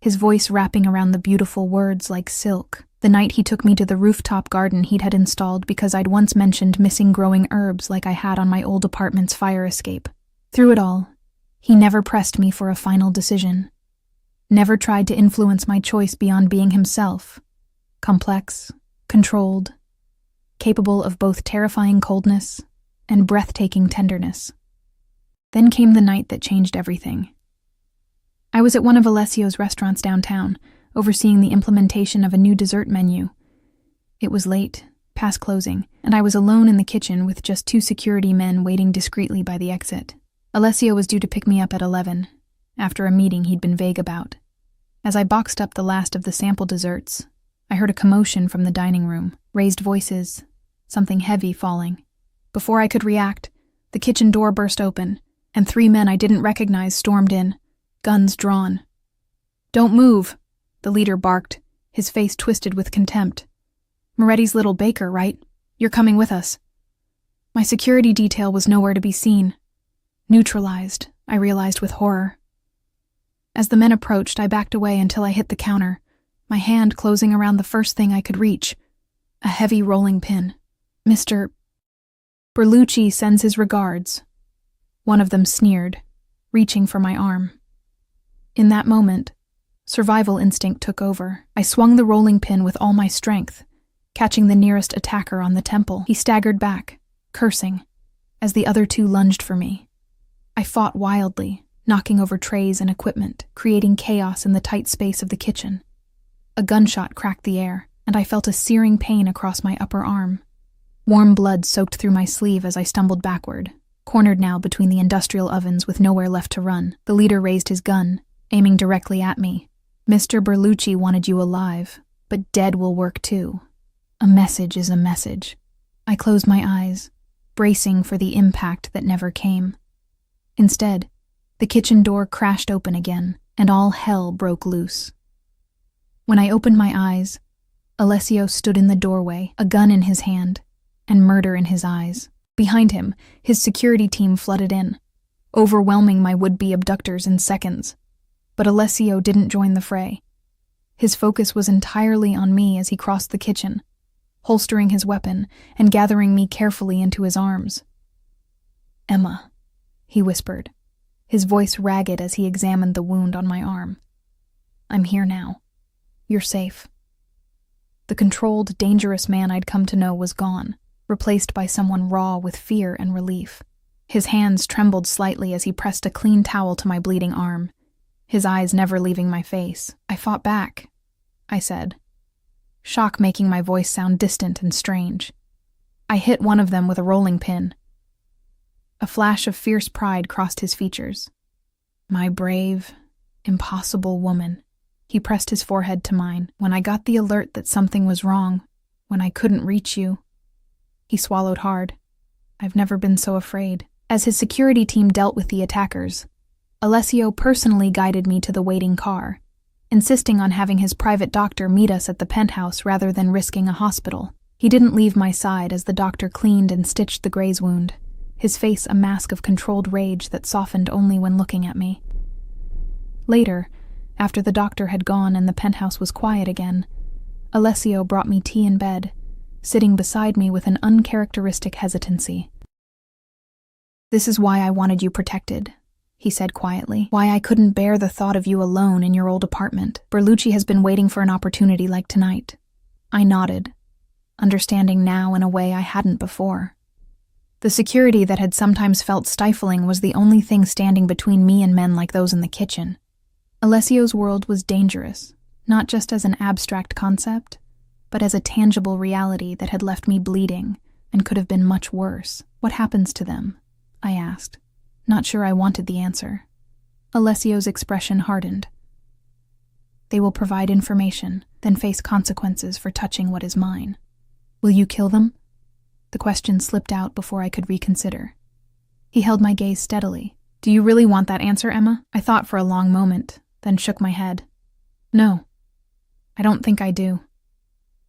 his voice wrapping around the beautiful words like silk. The night he took me to the rooftop garden he'd had installed because I'd once mentioned missing growing herbs like I had on my old apartment's fire escape. Through it all, he never pressed me for a final decision. Never tried to influence my choice beyond being himself. Complex, controlled, capable of both terrifying coldness and breathtaking tenderness. Then came the night that changed everything. I was at one of Alessio's restaurants downtown, overseeing the implementation of a new dessert menu. It was late, past closing, and I was alone in the kitchen with just 2 security men waiting discreetly by the exit. Alessio was due to pick me up at 11, after a meeting he'd been vague about. As I boxed up the last of the sample desserts, I heard a commotion from the dining room, raised voices, something heavy falling. Before I could react, the kitchen door burst open, and 3 men I didn't recognize stormed in, guns drawn. "Don't move," the leader barked, his face twisted with contempt. "Moretti's little baker, right? You're coming with us." My security detail was nowhere to be seen. Neutralized, I realized with horror. As the men approached, I backed away until I hit the counter, my hand closing around the first thing I could reach, a heavy rolling pin. "Mr. Berlucci sends his regards," one of them sneered, reaching for my arm. In that moment, survival instinct took over. I swung the rolling pin with all my strength, catching the nearest attacker on the temple. He staggered back, cursing, as the other 2 lunged for me. I fought wildly, knocking over trays and equipment, creating chaos in the tight space of the kitchen. A gunshot cracked the air, and I felt a searing pain across my upper arm. Warm blood soaked through my sleeve as I stumbled backward, cornered now between the industrial ovens with nowhere left to run. The leader raised his gun, aiming directly at me. "Mr. Berlucci wanted you alive, but dead will work too. A message is a message." I closed my eyes, bracing for the impact that never came. Instead, the kitchen door crashed open again, and all hell broke loose. When I opened my eyes, Alessio stood in the doorway, a gun in his hand, and murder in his eyes. Behind him, his security team flooded in, overwhelming my would-be abductors in seconds. But Alessio didn't join the fray. His focus was entirely on me as he crossed the kitchen, holstering his weapon and gathering me carefully into his arms. "Emma," he whispered, his voice ragged as he examined the wound on my arm. "I'm here now. You're safe." The controlled, dangerous man I'd come to know was gone, replaced by someone raw with fear and relief. His hands trembled slightly as he pressed a clean towel to my bleeding arm, his eyes never leaving my face. "I fought back," I said, shock making my voice sound distant and strange. "I hit one of them with a rolling pin." A flash of fierce pride crossed his features. "My brave, impossible woman." He pressed his forehead to mine. "When I got the alert that something was wrong, when I couldn't reach you." He swallowed hard. "I've never been so afraid." As his security team dealt with the attackers, Alessio personally guided me to the waiting car, insisting on having his private doctor meet us at the penthouse rather than risking a hospital. He didn't leave my side as the doctor cleaned and stitched the graze wound, his face a mask of controlled rage that softened only when looking at me. Later, after the doctor had gone and the penthouse was quiet again, Alessio brought me tea in bed, sitting beside me with an uncharacteristic hesitancy. "This is why I wanted you protected," he said quietly. "Why I couldn't bear the thought of you alone in your old apartment. Berlucci has been waiting for an opportunity like tonight." I nodded, understanding now in a way I hadn't before. The security that had sometimes felt stifling was the only thing standing between me and men like those in the kitchen. Alessio's world was dangerous, not just as an abstract concept, but as a tangible reality that had left me bleeding, and could have been much worse. What happens to them? I asked, not sure I wanted the answer. Alessio's expression hardened. They will provide information, then face consequences for touching what is mine. Will you kill them? The question slipped out before I could reconsider. He held my gaze steadily. Do you really want that answer, Emma? I thought for a long moment, then shook my head. No, I don't think I do.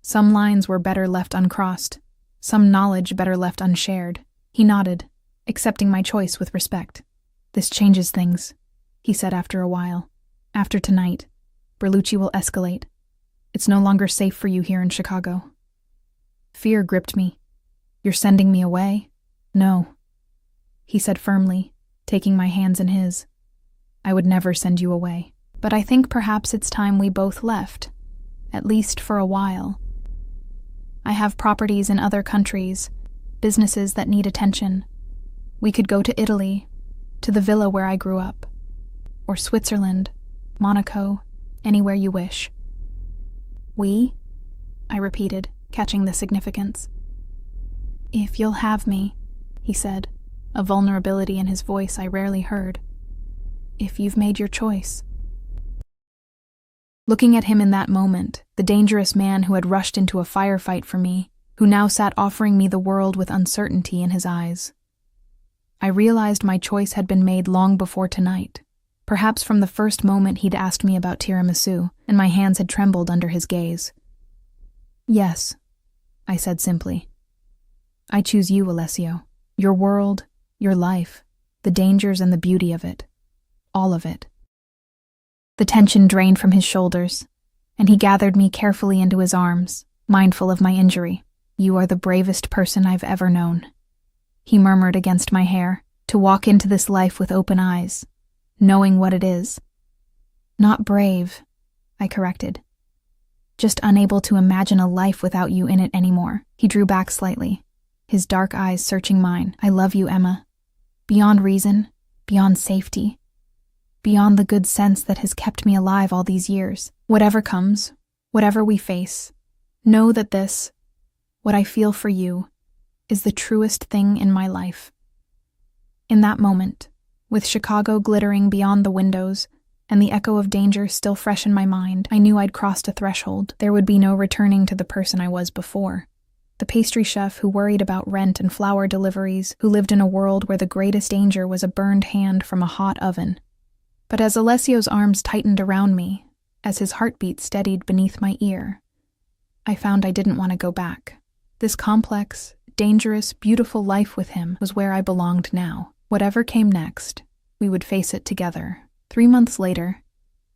Some lines were better left uncrossed, some knowledge better left unshared. He nodded, accepting my choice with respect. This changes things, he said after a while. After tonight, Berlucci will escalate. It's no longer safe for you here in Chicago. Fear gripped me. You're sending me away? No, he said firmly, taking my hands in his. I would never send you away. But I think perhaps it's time we both left, at least for a while. I have properties in other countries, businesses that need attention. We could go to Italy, to the villa where I grew up, or Switzerland, Monaco, anywhere you wish. We? I repeated, catching the significance. If you'll have me, he said, a vulnerability in his voice I rarely heard. If you've made your choice. Looking at him in that moment, the dangerous man who had rushed into a firefight for me, who now sat offering me the world with uncertainty in his eyes, I realized my choice had been made long before tonight, perhaps from the first moment he'd asked me about tiramisu, and my hands had trembled under his gaze. Yes, I said simply. I choose you, Alessio. Your world, your life, the dangers and the beauty of it. All of it. The tension drained from his shoulders, and he gathered me carefully into his arms, mindful of my injury. You are the bravest person I've ever known, he murmured against my hair, to walk into this life with open eyes, knowing what it is. Not brave, I corrected. Just unable to imagine a life without you in it anymore. He drew back slightly, his dark eyes searching mine. I love you, Emma. Beyond reason, beyond safety, beyond the good sense that has kept me alive all these years. Whatever comes, whatever we face, know that this, what I feel for you, is the truest thing in my life. In that moment, with Chicago glittering beyond the windows and the echo of danger still fresh in my mind, I knew I'd crossed a threshold. There would be no returning to the person I was before. The pastry chef who worried about rent and flour deliveries, who lived in a world where the greatest danger was a burned hand from a hot oven. But as Alessio's arms tightened around me, as his heartbeat steadied beneath my ear, I found I didn't want to go back. This complex, dangerous, beautiful life with him was where I belonged now. Whatever came next, we would face it together. 3 months later,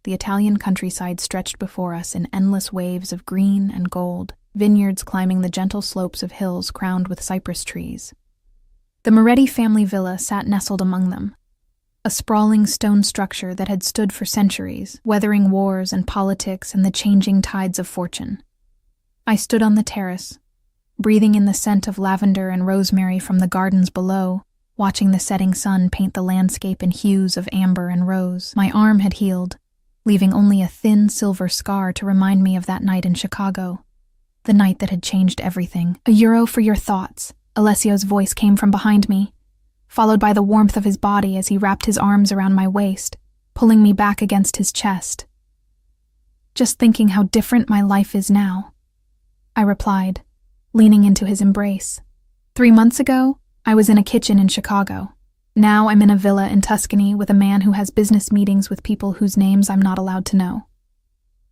the Italian countryside stretched before us in endless waves of green and gold, vineyards climbing the gentle slopes of hills crowned with cypress trees. The Moretti family villa sat nestled among them, a sprawling stone structure that had stood for centuries, weathering wars and politics and the changing tides of fortune. I stood on the terrace, breathing in the scent of lavender and rosemary from the gardens below, watching the setting sun paint the landscape in hues of amber and rose. My arm had healed, leaving only a thin silver scar to remind me of that night in Chicago, the night that had changed everything. €1 for your thoughts, Alessio's voice came from behind me, followed by the warmth of his body as he wrapped his arms around my waist, pulling me back against his chest. Just thinking how different my life is now, I replied, leaning into his embrace. 3 months ago, I was in a kitchen in Chicago. Now I'm in a villa in Tuscany with a man who has business meetings with people whose names I'm not allowed to know.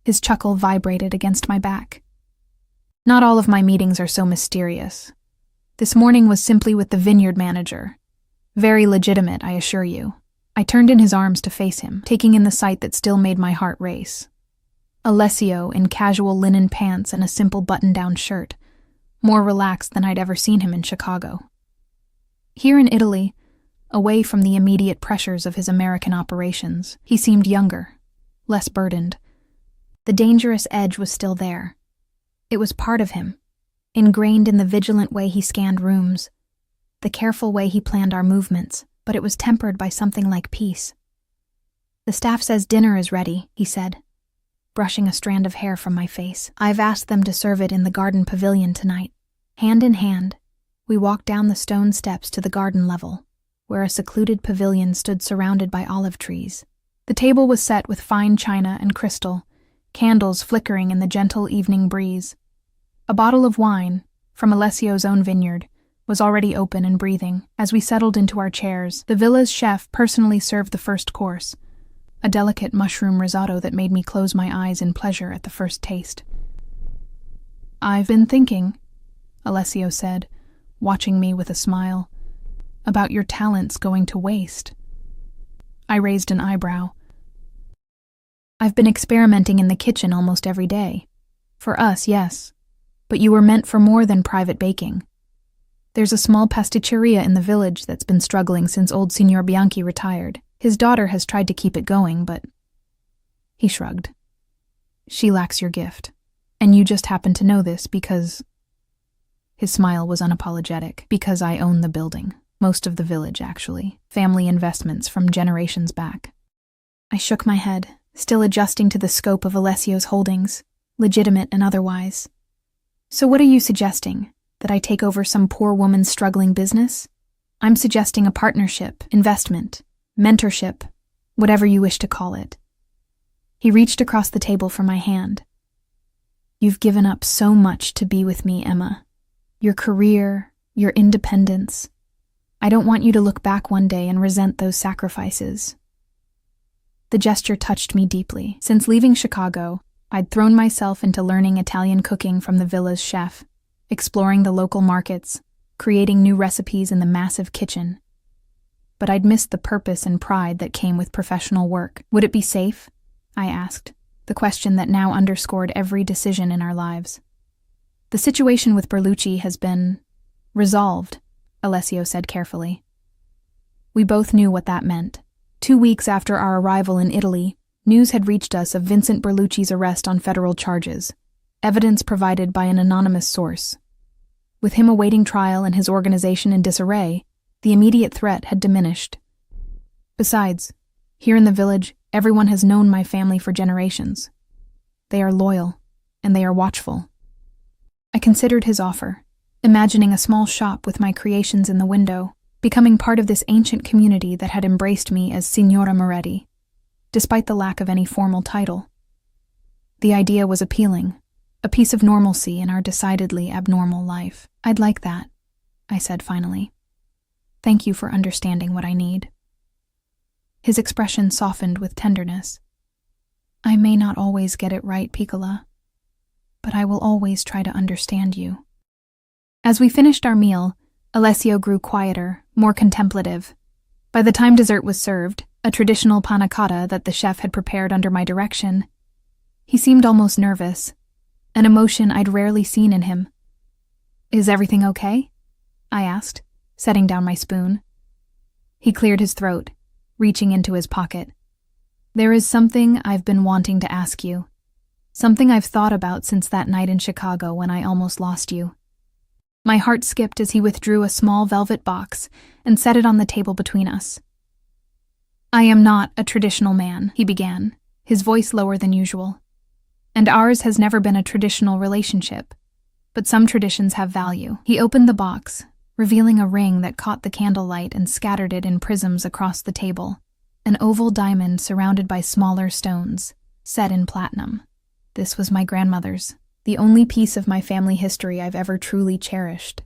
His chuckle vibrated against my back. Not all of my meetings are so mysterious. This morning was simply with the vineyard manager. Very legitimate, I assure you. I turned in his arms to face him, taking in the sight that still made my heart race. Alessio in casual linen pants and a simple button-down shirt, more relaxed than I'd ever seen him in Chicago. Here in Italy, away from the immediate pressures of his American operations, he seemed younger, less burdened. The dangerous edge was still there. It was part of him, ingrained in the vigilant way he scanned rooms, the careful way he planned our movements, but it was tempered by something like peace. The staff says dinner is ready, he said, brushing a strand of hair from my face. I've asked them to serve it in the garden pavilion tonight. Hand in hand, We walked down the stone steps to the garden level, where a secluded pavilion stood surrounded by olive trees. The table was set with fine china and crystal, candles flickering in the gentle evening breeze. A bottle of wine, from Alessio's own vineyard, was already open and breathing. As we settled into our chairs, the villa's chef personally served the first course, a delicate mushroom risotto that made me close my eyes in pleasure at the first taste. "I've been thinking," Alessio said, watching me with a smile, "about your talents going to waste." I raised an eyebrow. "I've been experimenting in the kitchen almost every day. For us, yes. But you were meant for more than private baking. There's a small pasticceria in the village that's been struggling since old Signor Bianchi retired. His daughter has tried to keep it going, but..." He shrugged. "She lacks your gift. And you just happen to know this because..." His smile was unapologetic. "Because I own the building. Most of the village, actually. Family investments from generations back." I shook my head, still adjusting to the scope of Alessio's holdings, legitimate and otherwise. "So what are you suggesting? That I take over some poor woman's struggling business? I'm suggesting a partnership, investment, mentorship, whatever you wish to call it." He reached across the table for my hand. "You've given up so much to be with me, Emma. Your career, your independence. I don't want you to look back one day and resent those sacrifices." The gesture touched me deeply. Since leaving Chicago, I'd thrown myself into learning Italian cooking from the villa's chef, exploring the local markets, creating new recipes in the massive kitchen. But I'd missed the purpose and pride that came with professional work. "Would it be safe?" I asked, the question that now underscored every decision in our lives. "The situation with Berlucci has been resolved," Alessio said carefully. We both knew what that meant. 2 weeks after our arrival in Italy, news had reached us of Vincent Berlucci's arrest on federal charges, evidence provided by an anonymous source. With him awaiting trial and his organization in disarray, the immediate threat had diminished. Besides, here in the village, everyone has known my family for generations. They are loyal, and they are watchful. I considered his offer, imagining a small shop with my creations in the window, becoming part of this ancient community that had embraced me as Signora Moretti, despite the lack of any formal title. The idea was appealing, a piece of normalcy in our decidedly abnormal life. "I'd like that," I said finally. "Thank you for understanding what I need." His expression softened with tenderness. "I may not always get it right, Piccola, but I will always try to understand you." As we finished our meal, Alessio grew quieter, more contemplative. By the time dessert was served, a traditional panna cotta that the chef had prepared under my direction, he seemed almost nervous, an emotion I'd rarely seen in him. "Is everything okay?" I asked, setting down my spoon. He cleared his throat, reaching into his pocket. "There is something I've been wanting to ask you. Something I've thought about since that night in Chicago when I almost lost you." My heart skipped as he withdrew a small velvet box and set it on the table between us. "I am not a traditional man," he began, his voice lower than usual. "And ours has never been a traditional relationship. But some traditions have value." He opened the box, revealing a ring that caught the candlelight and scattered it in prisms across the table, an oval diamond surrounded by smaller stones, set in platinum. This was my grandmother's, the only piece of my family history I've ever truly cherished.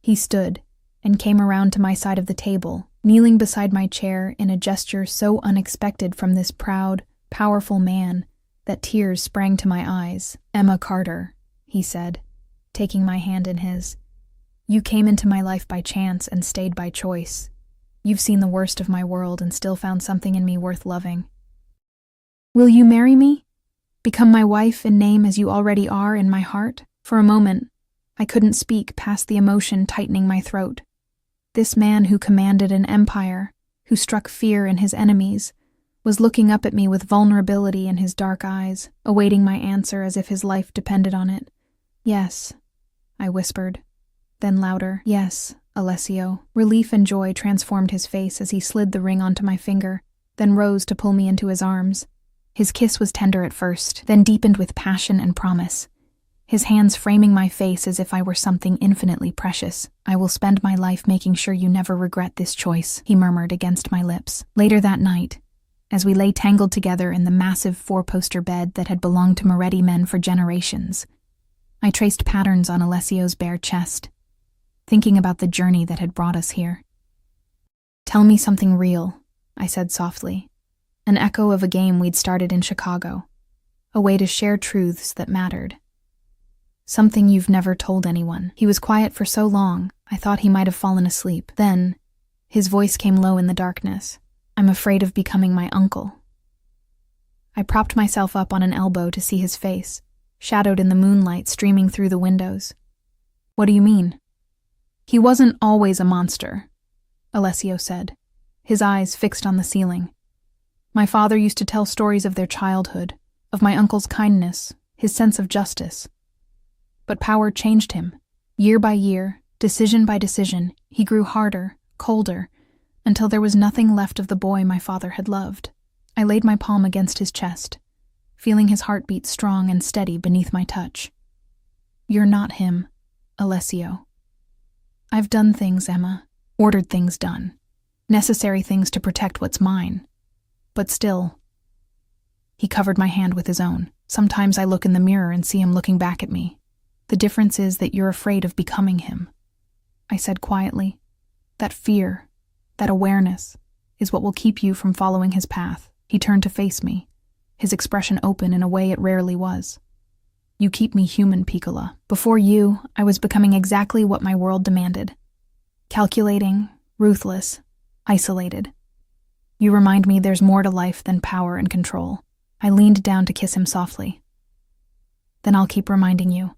He stood and came around to my side of the table, kneeling beside my chair in a gesture so unexpected from this proud, powerful man that tears sprang to my eyes. "Emma Carter," he said, taking my hand in his. "You came into my life by chance and stayed by choice. You've seen the worst of my world and still found something in me worth loving. Will you marry me? Become my wife in name as you already are in my heart?" For a moment, I couldn't speak past the emotion tightening my throat. This man who commanded an empire, who struck fear in his enemies, was looking up at me with vulnerability in his dark eyes, awaiting my answer as if his life depended on it. "Yes," I whispered. Then louder, "Yes, Alessio." Relief and joy transformed his face as he slid the ring onto my finger, then rose to pull me into his arms. His kiss was tender at first, then deepened with passion and promise. his hands framing my face as if I were something infinitely precious. "I will spend my life making sure you never regret this choice," he murmured against my lips. Later that night, as we lay tangled together in the massive four-poster bed that had belonged to Moretti men for generations, I traced patterns on Alessio's bare chest, thinking about the journey that had brought us here. "Tell me something real," I said softly, an echo of a game we'd started in Chicago, a way to share truths that mattered. "Something you've never told anyone." He was quiet for so long, I thought he might have fallen asleep. Then, his voice came low in the darkness. "I'm afraid of becoming my uncle." I propped myself up on an elbow to see his face, shadowed in the moonlight streaming through the windows. "What do you mean?" "He wasn't always a monster," Alessio said, his eyes fixed on the ceiling. "My father used to tell stories of their childhood, of my uncle's kindness, his sense of justice. But power changed him. Year by year, decision by decision, he grew harder, colder, until there was nothing left of the boy my father had loved." I laid my palm against his chest, feeling his heartbeat strong and steady beneath my touch. "You're not him, Alessio. I've done things, Emma, ordered things done, necessary things to protect what's mine. But still..." He covered my hand with his own. "Sometimes I look in the mirror and see him looking back at me. The difference is that you're afraid of becoming him," I said quietly. "That fear, that awareness, is what will keep you from following his path." He turned to face me, his expression open in a way it rarely was. "You keep me human, Piccola. Before you, I was becoming exactly what my world demanded. Calculating, ruthless, isolated. You remind me there's more to life than power and control." I leaned down to kiss him softly. "Then I'll keep reminding you.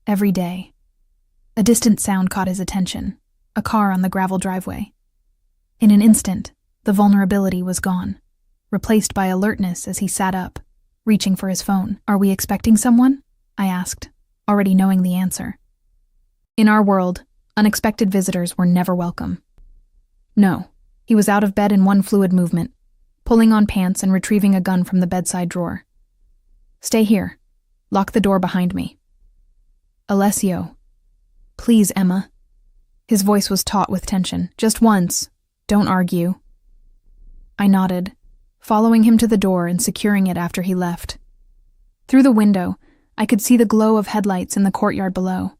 Every day." A distant sound caught his attention, a car on the gravel driveway. In an instant, the vulnerability was gone, replaced by alertness as he sat up, reaching for his phone. "Are we expecting someone?" I asked, already knowing the answer. In our world, unexpected visitors were never welcome. No, he was out of bed in one fluid movement, pulling on pants and retrieving a gun from the bedside drawer. "Stay here. Lock the door behind me." "Alessio." "Please, Emma." His voice was taut with tension. "Just once. Don't argue." I nodded, following him to the door and securing it after he left. Through the window, I could see the glow of headlights in the courtyard below.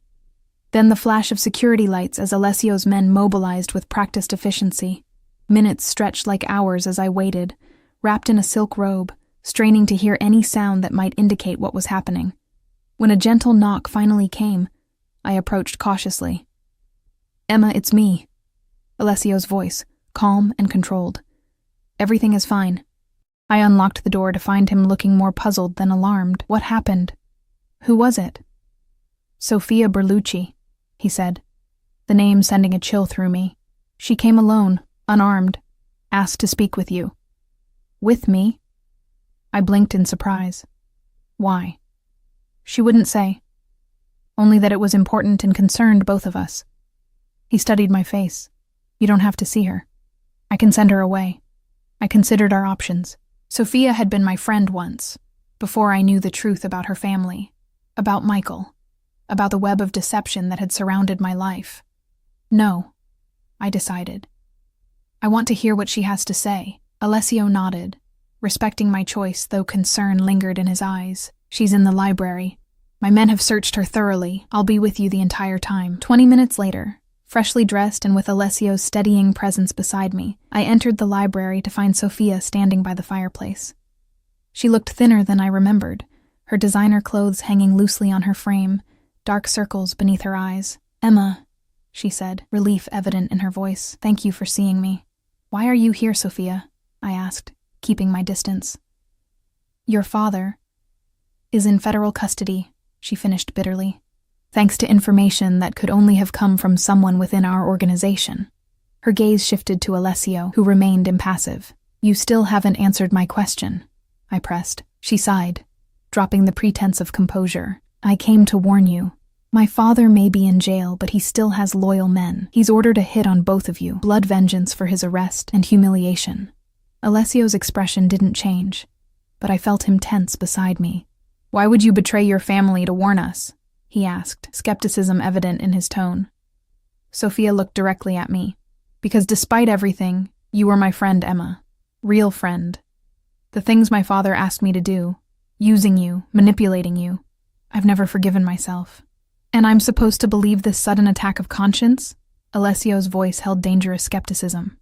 Then the flash of security lights as Alessio's men mobilized with practiced efficiency. Minutes stretched like hours as I waited, wrapped in a silk robe, straining to hear any sound that might indicate what was happening. When a gentle knock finally came, I approached cautiously. "Emma, it's me." Alessio's voice, calm and controlled. "Everything is fine." I unlocked the door to find him looking more puzzled than alarmed. "What happened? Who was it?" "Sofia Berlucci," he said, the name sending a chill through me. "She came alone, unarmed, asked to speak with you." "With me?" I blinked in surprise. "Why?" "She wouldn't say. Only that it was important and concerned both of us." He studied my face. "You don't have to see her. I can send her away." I considered our options. Sofia had been my friend once, before I knew the truth about her family, about Michael, about the web of deception that had surrounded my life. "No," I decided. "I want to hear what she has to say." Alessio nodded, respecting my choice, though concern lingered in his eyes. "She's in the library. My men have searched her thoroughly. I'll be with you the entire time." 20 minutes later, freshly dressed and with Alessio's steadying presence beside me, I entered the library to find Sofia standing by the fireplace. She looked thinner than I remembered, her designer clothes hanging loosely on her frame, dark circles beneath her eyes. "Emma," she said, relief evident in her voice. "Thank you for seeing me." "Why are you here, Sofia?" I asked, keeping my distance. "Your father is in federal custody," she finished bitterly, "thanks to information that could only have come from someone within our organization." Her gaze shifted to Alessio, who remained impassive. "You still haven't answered my question," I pressed. She sighed, dropping the pretense of composure. "I came to warn you. My father may be in jail, but he still has loyal men. He's ordered a hit on both of you, blood vengeance for his arrest and humiliation." Alessio's expression didn't change, but I felt him tense beside me. "Why would you betray your family to warn us?" he asked, skepticism evident in his tone. Sofia looked directly at me. Because despite everything, you were my friend, Emma. Real friend. The things my father asked me to do, using you, manipulating you, I've never forgiven myself. And I'm supposed to believe this sudden attack of conscience? Alessio's voice held dangerous skepticism.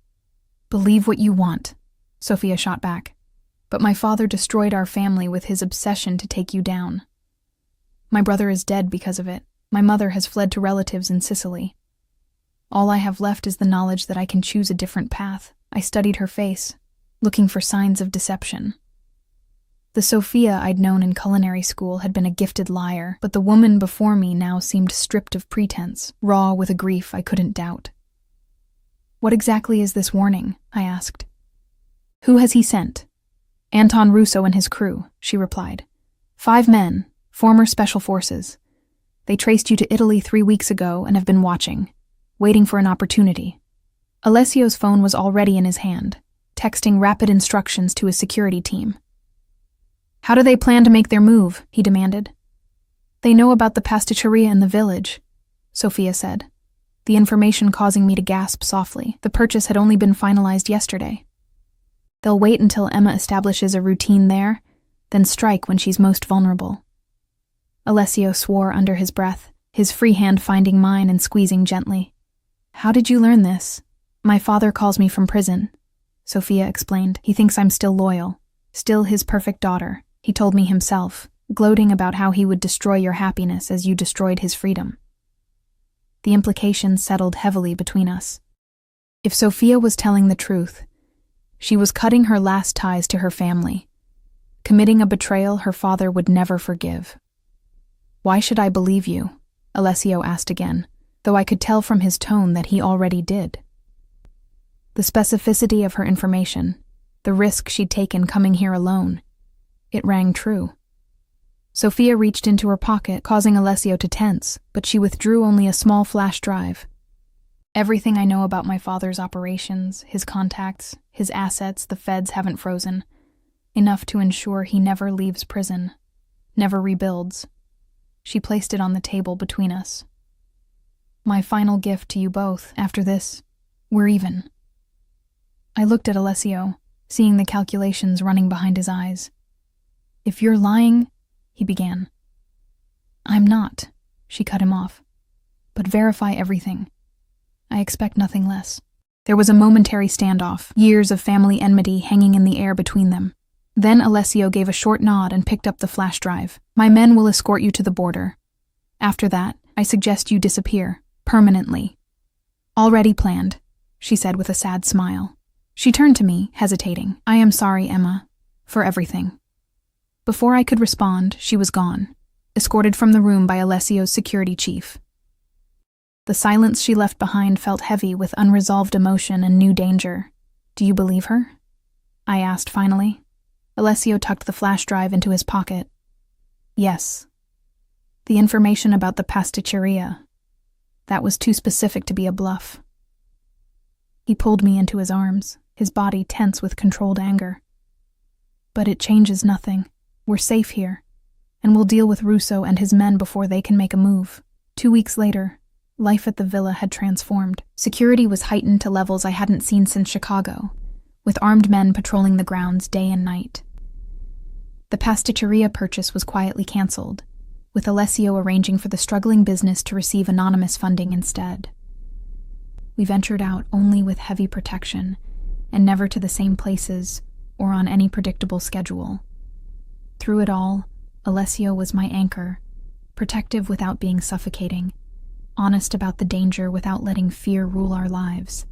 Believe what you want, Sofia shot back. But my father destroyed our family with his obsession to take you down. My brother is dead because of it. My mother has fled to relatives in Sicily. All I have left is the knowledge that I can choose a different path. I studied her face, looking for signs of deception. The Sofia I'd known in culinary school had been a gifted liar, but the woman before me now seemed stripped of pretense, raw with a grief I couldn't doubt. What exactly is this warning? I asked. Who has he sent? Anton Russo and his crew, she replied. 5 men, former special forces. They traced you to Italy 3 weeks ago and have been watching, waiting for an opportunity. Alessio's phone was already in his hand, texting rapid instructions to his security team. How do they plan to make their move? He demanded. They know about the pasticceria in the village, Sofia said, the information causing me to gasp softly. The purchase had only been finalized yesterday. They'll wait until Emma establishes a routine there, then strike when she's most vulnerable. Alessio swore under his breath, his free hand finding mine and squeezing gently. How did you learn this? My father calls me from prison, Sofia explained. He thinks I'm still loyal, still his perfect daughter. He told me himself, gloating about how he would destroy your happiness as you destroyed his freedom. The implications settled heavily between us. If Sofia was telling the truth, she was cutting her last ties to her family, committing a betrayal her father would never forgive. Why should I believe you? Alessio asked again, though I could tell from his tone that he already did. The specificity of her information, the risk she'd taken coming here alone, it rang true. Sofia reached into her pocket, causing Alessio to tense, but she withdrew only a small flash drive. Everything I know about my father's operations, his contacts, his assets the feds haven't frozen, enough to ensure he never leaves prison, never rebuilds. She placed it on the table between us. My final gift to you both, after this, we're even. I looked at Alessio, seeing the calculations running behind his eyes. If you're lying, he began. I'm not, she cut him off. But verify everything. I expect nothing less. There was a momentary standoff, years of family enmity hanging in the air between them. Then Alessio gave a short nod and picked up the flash drive. My men will escort you to the border. After that, I suggest you disappear, permanently. Already planned, she said with a sad smile. She turned to me, hesitating. I am sorry, Emma, for everything. Before I could respond, she was gone, escorted from the room by Alessio's security chief. The silence she left behind felt heavy with unresolved emotion and new danger. Do you believe her? I asked finally. Alessio tucked the flash drive into his pocket. Yes. The information about the pasticceria. That was too specific to be a bluff. He pulled me into his arms, his body tense with controlled anger. But it changes nothing. We're safe here, and we'll deal with Russo and his men before they can make a move. 2 weeks later, life at the villa had transformed. Security was heightened to levels I hadn't seen since Chicago, with armed men patrolling the grounds day and night. The pasticceria purchase was quietly canceled, with Alessio arranging for the struggling business to receive anonymous funding instead. We ventured out only with heavy protection, and never to the same places or on any predictable schedule. Through it all, Alessio was my anchor, protective without being suffocating, honest about the danger without letting fear rule our lives.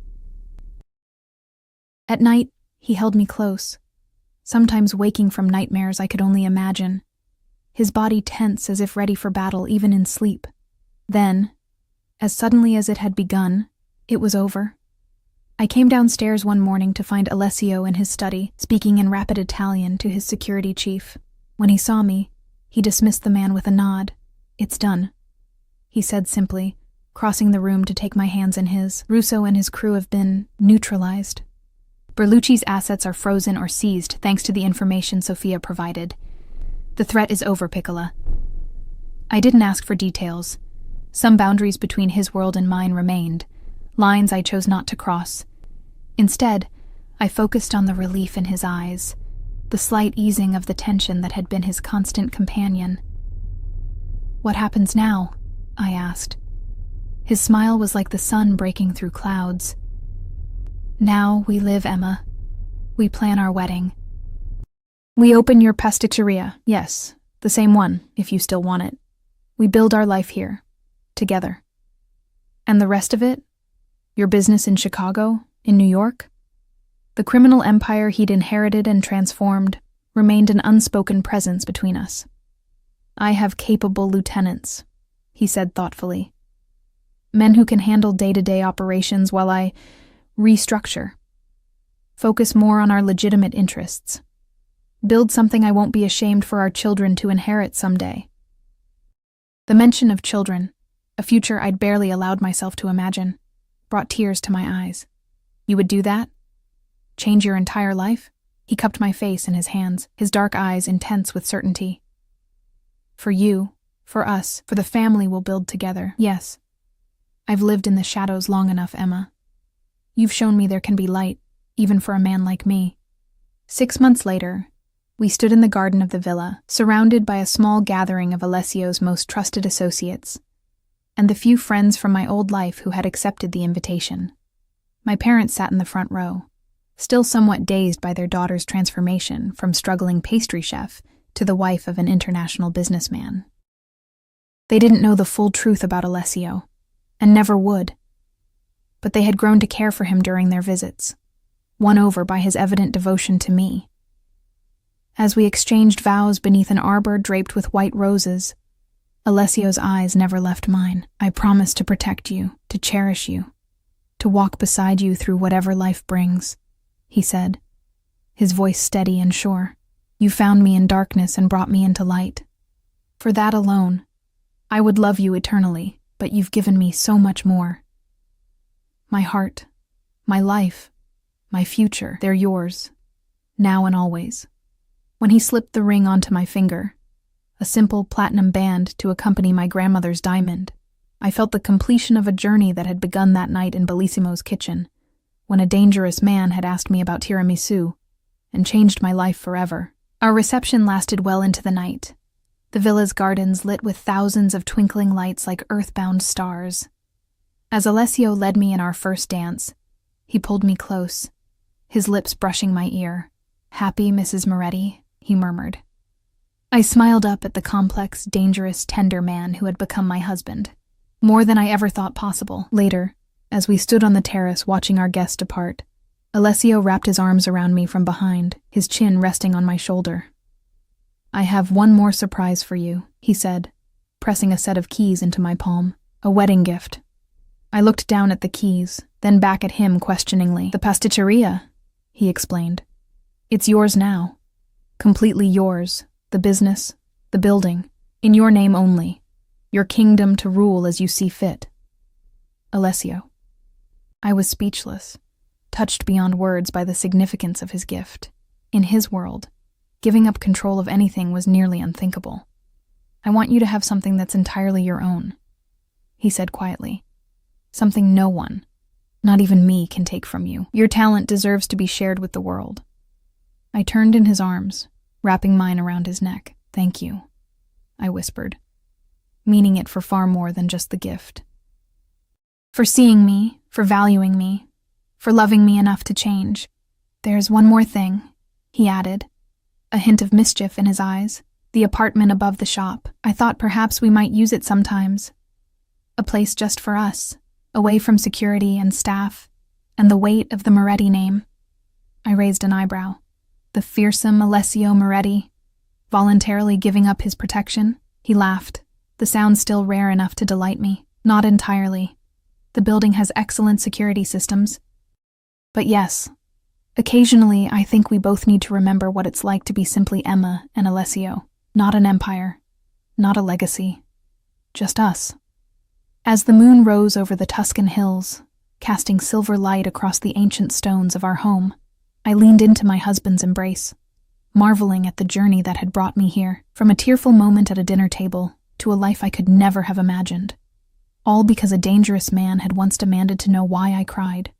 At night, he held me close, sometimes waking from nightmares I could only imagine, his body tense as if ready for battle even in sleep. Then, as suddenly as it had begun, it was over. I came downstairs one morning to find Alessio in his study, speaking in rapid Italian to his security chief. When he saw me, he dismissed the man with a nod. It's done, he said simply, crossing the room to take my hands in his. Russo and his crew have been neutralized. Berlucci's assets are frozen or seized thanks to the information Sofia provided. The threat is over, Piccola. I didn't ask for details. Some boundaries between his world and mine remained, lines I chose not to cross. Instead, I focused on the relief in his eyes, the slight easing of the tension that had been his constant companion. "What happens now?" I asked. His smile was like the sun breaking through clouds. "Now we live, Emma. We plan our wedding. We open your pasticceria, yes, the same one, if you still want it. We build our life here, together. And the rest of it? Your business in Chicago, in New York?" The criminal empire he'd inherited and transformed remained an unspoken presence between us. "I have capable lieutenants," he said thoughtfully. "Men who can handle day-to-day operations while I restructure. Focus more on our legitimate interests. Build something I won't be ashamed for our children to inherit someday." The mention of children, a future I'd barely allowed myself to imagine, brought tears to my eyes. "You would do that? Change your entire life?" He cupped my face in his hands, his dark eyes intense with certainty. "For you, for us, for the family we'll build together, yes. I've lived in the shadows long enough, Emma. You've shown me there can be light, even for a man like me." 6 months later, we stood in the garden of the villa, surrounded by a small gathering of Alessio's most trusted associates, and the few friends from my old life who had accepted the invitation. My parents sat in the front row, still somewhat dazed by their daughter's transformation from struggling pastry chef to the wife of an international businessman. They didn't know the full truth about Alessio, and never would, but they had grown to care for him during their visits, won over by his evident devotion to me. As we exchanged vows beneath an arbor draped with white roses, Alessio's eyes never left mine. "I promise to protect you, to cherish you, to walk beside you through whatever life brings," he said, his voice steady and sure. "You found me in darkness and brought me into light. For that alone, I would love you eternally, but you've given me so much more. My heart, my life, my future, they're yours, now and always." When he slipped the ring onto my finger, a simple platinum band to accompany my grandmother's diamond, I felt the completion of a journey that had begun that night in Bellissimo's kitchen, when a dangerous man had asked me about tiramisu and changed my life forever. Our reception lasted well into the night, the villa's gardens lit with thousands of twinkling lights like earthbound stars. As Alessio led me in our first dance, he pulled me close, his lips brushing my ear. "Happy, Mrs. Moretti," he murmured. I smiled up at the complex, dangerous, tender man who had become my husband, more than I ever thought possible. Later, as we stood on the terrace watching our guests depart, Alessio wrapped his arms around me from behind, his chin resting on my shoulder. "I have one more surprise for you," he said, pressing a set of keys into my palm. "A wedding gift." I looked down at the keys, then back at him questioningly. "The pasticceria," he explained. "It's yours now. Completely yours. The business, the building, in your name only. Your kingdom to rule as you see fit." Alessio. I was speechless, touched beyond words by the significance of his gift. In his world, giving up control of anything was nearly unthinkable. "I want you to have something that's entirely your own," he said quietly. "Something no one, not even me, can take from you. Your talent deserves to be shared with the world." I turned in his arms, wrapping mine around his neck. "Thank you," I whispered, meaning it for far more than just the gift. "For seeing me, for valuing me, for loving me enough to change. There's one more thing," he added, a hint of mischief in his eyes. "The apartment above the shop. I thought perhaps we might use it sometimes. A place just for us, away from security and staff, and the weight of the Moretti name." I raised an eyebrow. The fearsome Alessio Moretti, voluntarily giving up his protection? He laughed, the sound still rare enough to delight me. "Not entirely. The building has excellent security systems. But yes, occasionally I think we both need to remember what it's like to be simply Emma and Alessio. Not an empire, not a legacy, just us." As the moon rose over the Tuscan hills, casting silver light across the ancient stones of our home, I leaned into my husband's embrace, marveling at the journey that had brought me here. From a tearful moment at a dinner table to a life I could never have imagined. All because a dangerous man had once demanded to know why I cried.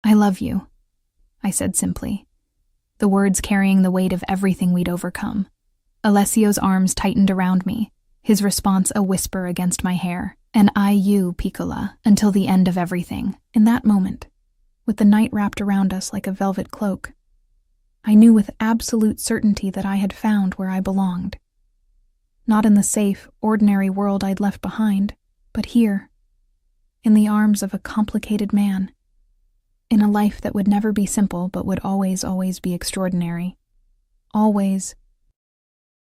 "I love you," I said simply, the words carrying the weight of everything we'd overcome. Alessio's arms tightened around me, his response a whisper against my hair. "And you, Piccola, until the end of everything." In that moment, with the night wrapped around us like a velvet cloak, I knew with absolute certainty that I had found where I belonged. Not in the safe, ordinary world I'd left behind, but here, in the arms of a complicated man, in a life that would never be simple but would always be extraordinary. Always